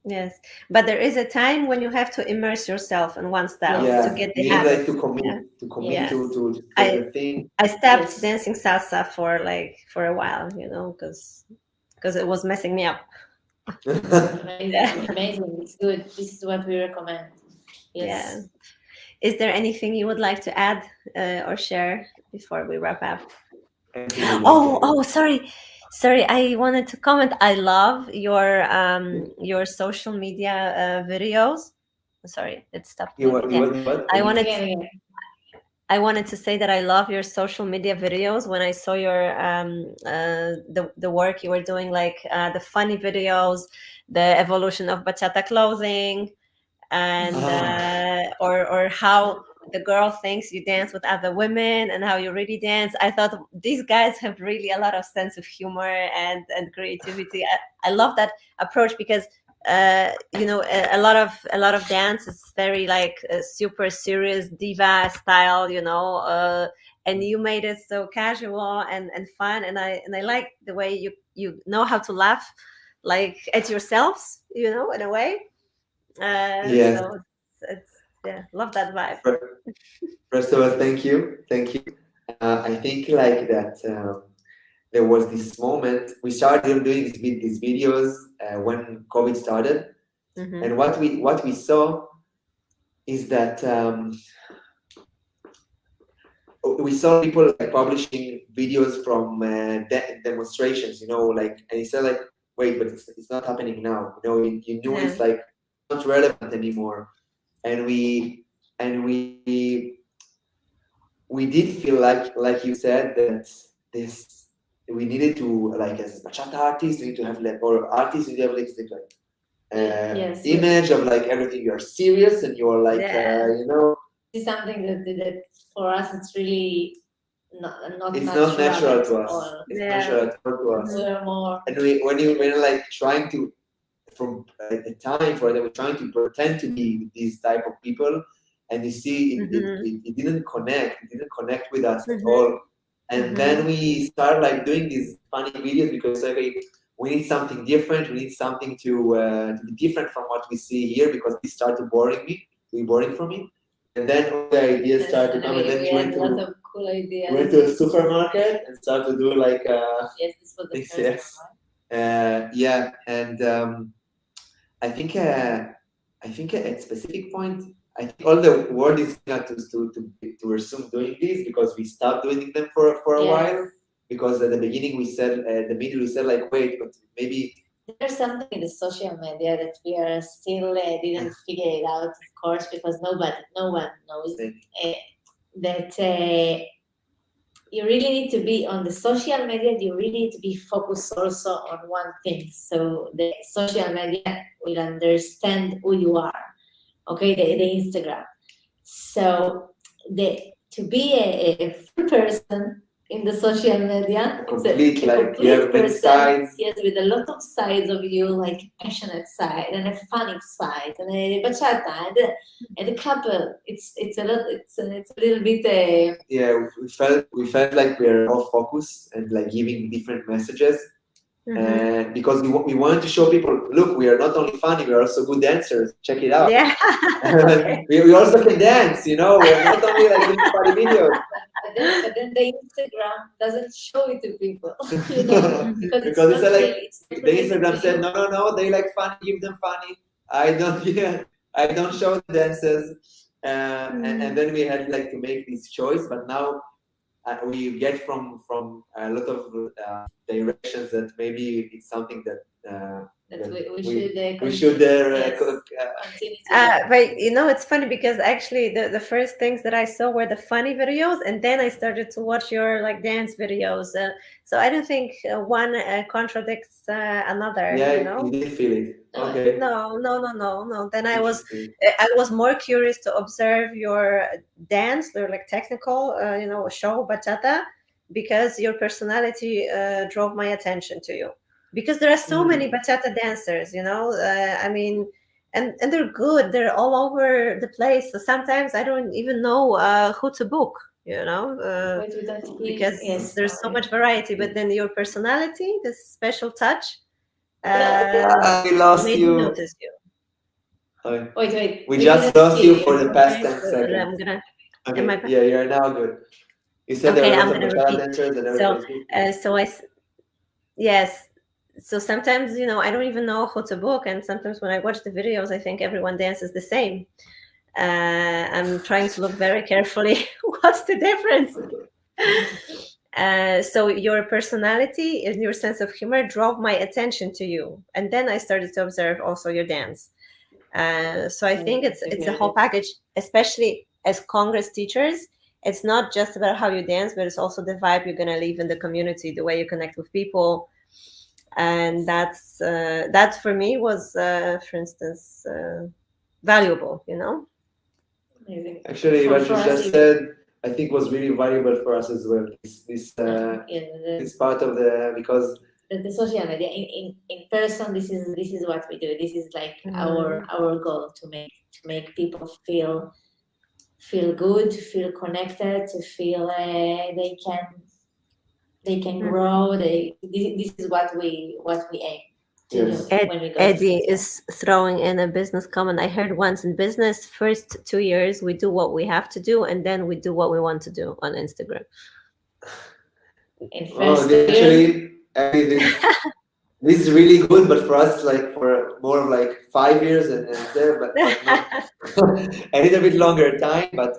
Yes, but there is a time when you have to immerse yourself in one style to get the you habit. Need like to commit to the thing. I stopped dancing salsa for a while, because it was messing me up. Amazing. It's good. This is what we recommend. Yes. Yeah. Is there anything you would like to add or share before we wrap up? Sorry. I wanted to comment. I love your social media videos. Sorry, it stopped. What? I wanted to say that I love your social media videos. When I saw your the work you were doing, like the funny videos, the evolution of bachata clothing, and or how the girl thinks you dance with other women and how you really dance. I thought these guys have really a lot of sense of humor and creativity. I love that approach because a lot of dance is very like super serious diva style, and you made it so casual and fun, and I like the way you know how to laugh like at yourselves, in a way. So it's love that vibe. First of all, thank you. I think like that there was this moment we started doing these videos when COVID started, and what we saw is that we saw people like publishing videos from demonstrations, like, and he said like, wait, but it's not happening now. You knew it's like not relevant anymore, and we did feel like you said that this we needed to, like, as bachata artists, we need to have like, or artists, we need to have like image of like everything. You're serious and you're like it's something that for us it's really not it's natural, not natural to us. It's not natural to us. We're more, and when you're like trying to, from the time for that, we're trying to pretend to be these type of people, and you see it didn't connect with us at all. And then we start like doing these funny videos because we need something different. We need something to be different from what we see here, because this started boring for me. And then all the ideas started to come, and then we went to lots of cool ideas. Went to a supermarket and started to do like yes, this was the first one, right? yeah, and I think at specific point, I think all the world is going to resume doing this, because we stopped doing them for a while. Because at the beginning we said, the middle we said like, wait, but maybe there's something in the social media that we are still didn't figure it out, of course, because no one knows that you really need to be on the social media. You really need to be focused also on one thing, so the social media will understand who you are. Okay, the Instagram. So to be a full person in the social media, complete, like you have many sides. Yes, with a lot of sides of you, like a passionate side and a funny side and a bachata and a couple. It's a lot. It's a little bit. Yeah, we felt like we are all focused and like giving different messages. And because we wanted to show people, look, we are not only funny, we are also good dancers. Check it out. Yeah. Okay. we also can dance, we are not only like doing funny videos. But then the Instagram doesn't show it to people, because it's like the Instagram said, no, they like funny, give them funny. I don't show the dances, and then we had like to make this choice. But now we get from a lot of directions that maybe it's something that we should continue. But it's funny because actually the first things that I saw were the funny videos, and then I started to watch your like dance videos. So I don't think one contradicts another. You didn't feel it. Okay. No. Then I was more curious to observe your dance, or like technical, show bachata, because your personality drove my attention to you. Because there are so many bachata dancers, I mean, and they're good. They're all over the place. So sometimes I don't even know who to book, because there's so much variety. But then your personality, this special touch, we lost made you. me notice you. Wait. We just lost you for the past 10 seconds. I'm gonna. Okay. Yeah, you're now good. You said there were lots of bachata dancers and everybody's yes. So sometimes, I don't even know who to book. And sometimes when I watch the videos, I think everyone dances the same. I'm trying to look very carefully. What's the difference? So your personality and your sense of humor drove my attention to you. And then I started to observe also your dance. So I think it's a whole package, especially as Congress teachers. It's not just about how you dance, but it's also the vibe you're going to leave in the community, the way you connect with people. And that for me was, for instance, valuable. Amazing. Actually, what you just said, I think, was really valuable for us as well. This part of because the social media in person. This is what we do. This is like our goal, to make people feel good, feel connected, to feel they can grow. This is what we aim to do when we go. Eddie is throwing in a business comment. I heard once, in business, first 2 years we do what we have to do, and then we do what we want to do on Instagram. in Oh, first years. actually, this is really good, but for us, like for more of like 5 years and there, but not a little bit longer time. But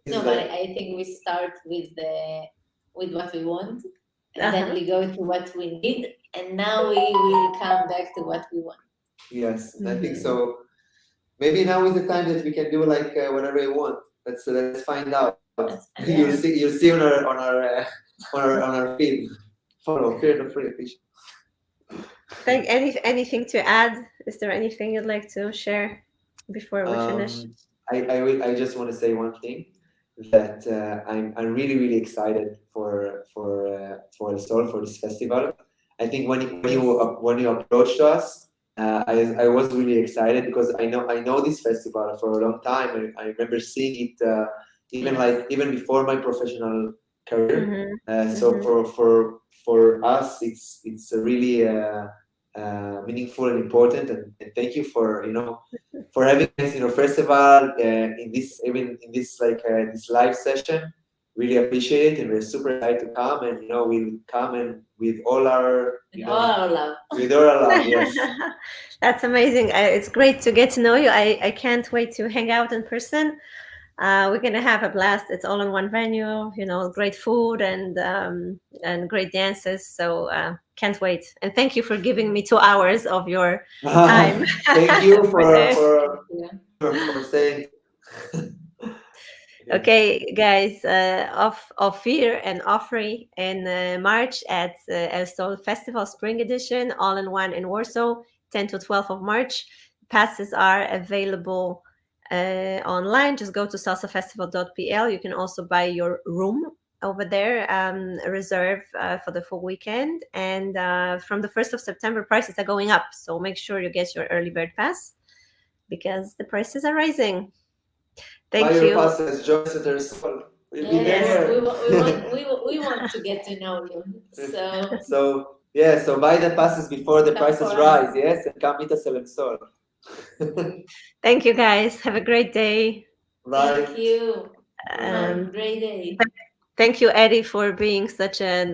this No, is but like I think we start with what we want, and then Uh-huh. we go to what we need, and now we will come back to what we want. yes, I think so. Maybe now is the time that we can do like whatever we want. Let's find out. Yeah. You'll see on our feed. Follow Ofir Ofri. Anything to add? Is there anything you'd like to share before we finish? I just want to say one thing that I'm really excited for El Sol, for this festival. I think when you approached us, I was really excited because I know this festival for a long time. I remember seeing it even before my professional career. So for us, it's a really meaningful and important. And thank you for having us in our festival in this this live session. Really appreciate it, and we're super excited to come. And we'll come and with all our love. with all our love. Yes. That's amazing. It's great to get to know you. I can't wait to hang out in person. We're gonna have a blast. It's all in one venue. Great food and great dances. So can't wait. And thank you for giving me 2 hours of your time. Thank you Okay. for saying. Okay, guys, Ofir and Ofri in March at El Sol Festival Spring Edition, all in one in Warsaw, 10 to 12 of March. Passes are available online. Just go to salsafestival.pl. You can also buy your room over there, reserve for the full weekend. And from the 1st of September, prices are going up. So make sure you get your early bird pass because the prices are rising. Thank Buy you. your passes, join us at El Sol. We'll be Yes, there. we want to get to know you. So buy the passes before the Come prices for us. rise, yes, and come meet us at El Sol. Thank you, guys. Have a great day. Bye. Thank you. Um, Great day. Thank you, Eddie, for being such an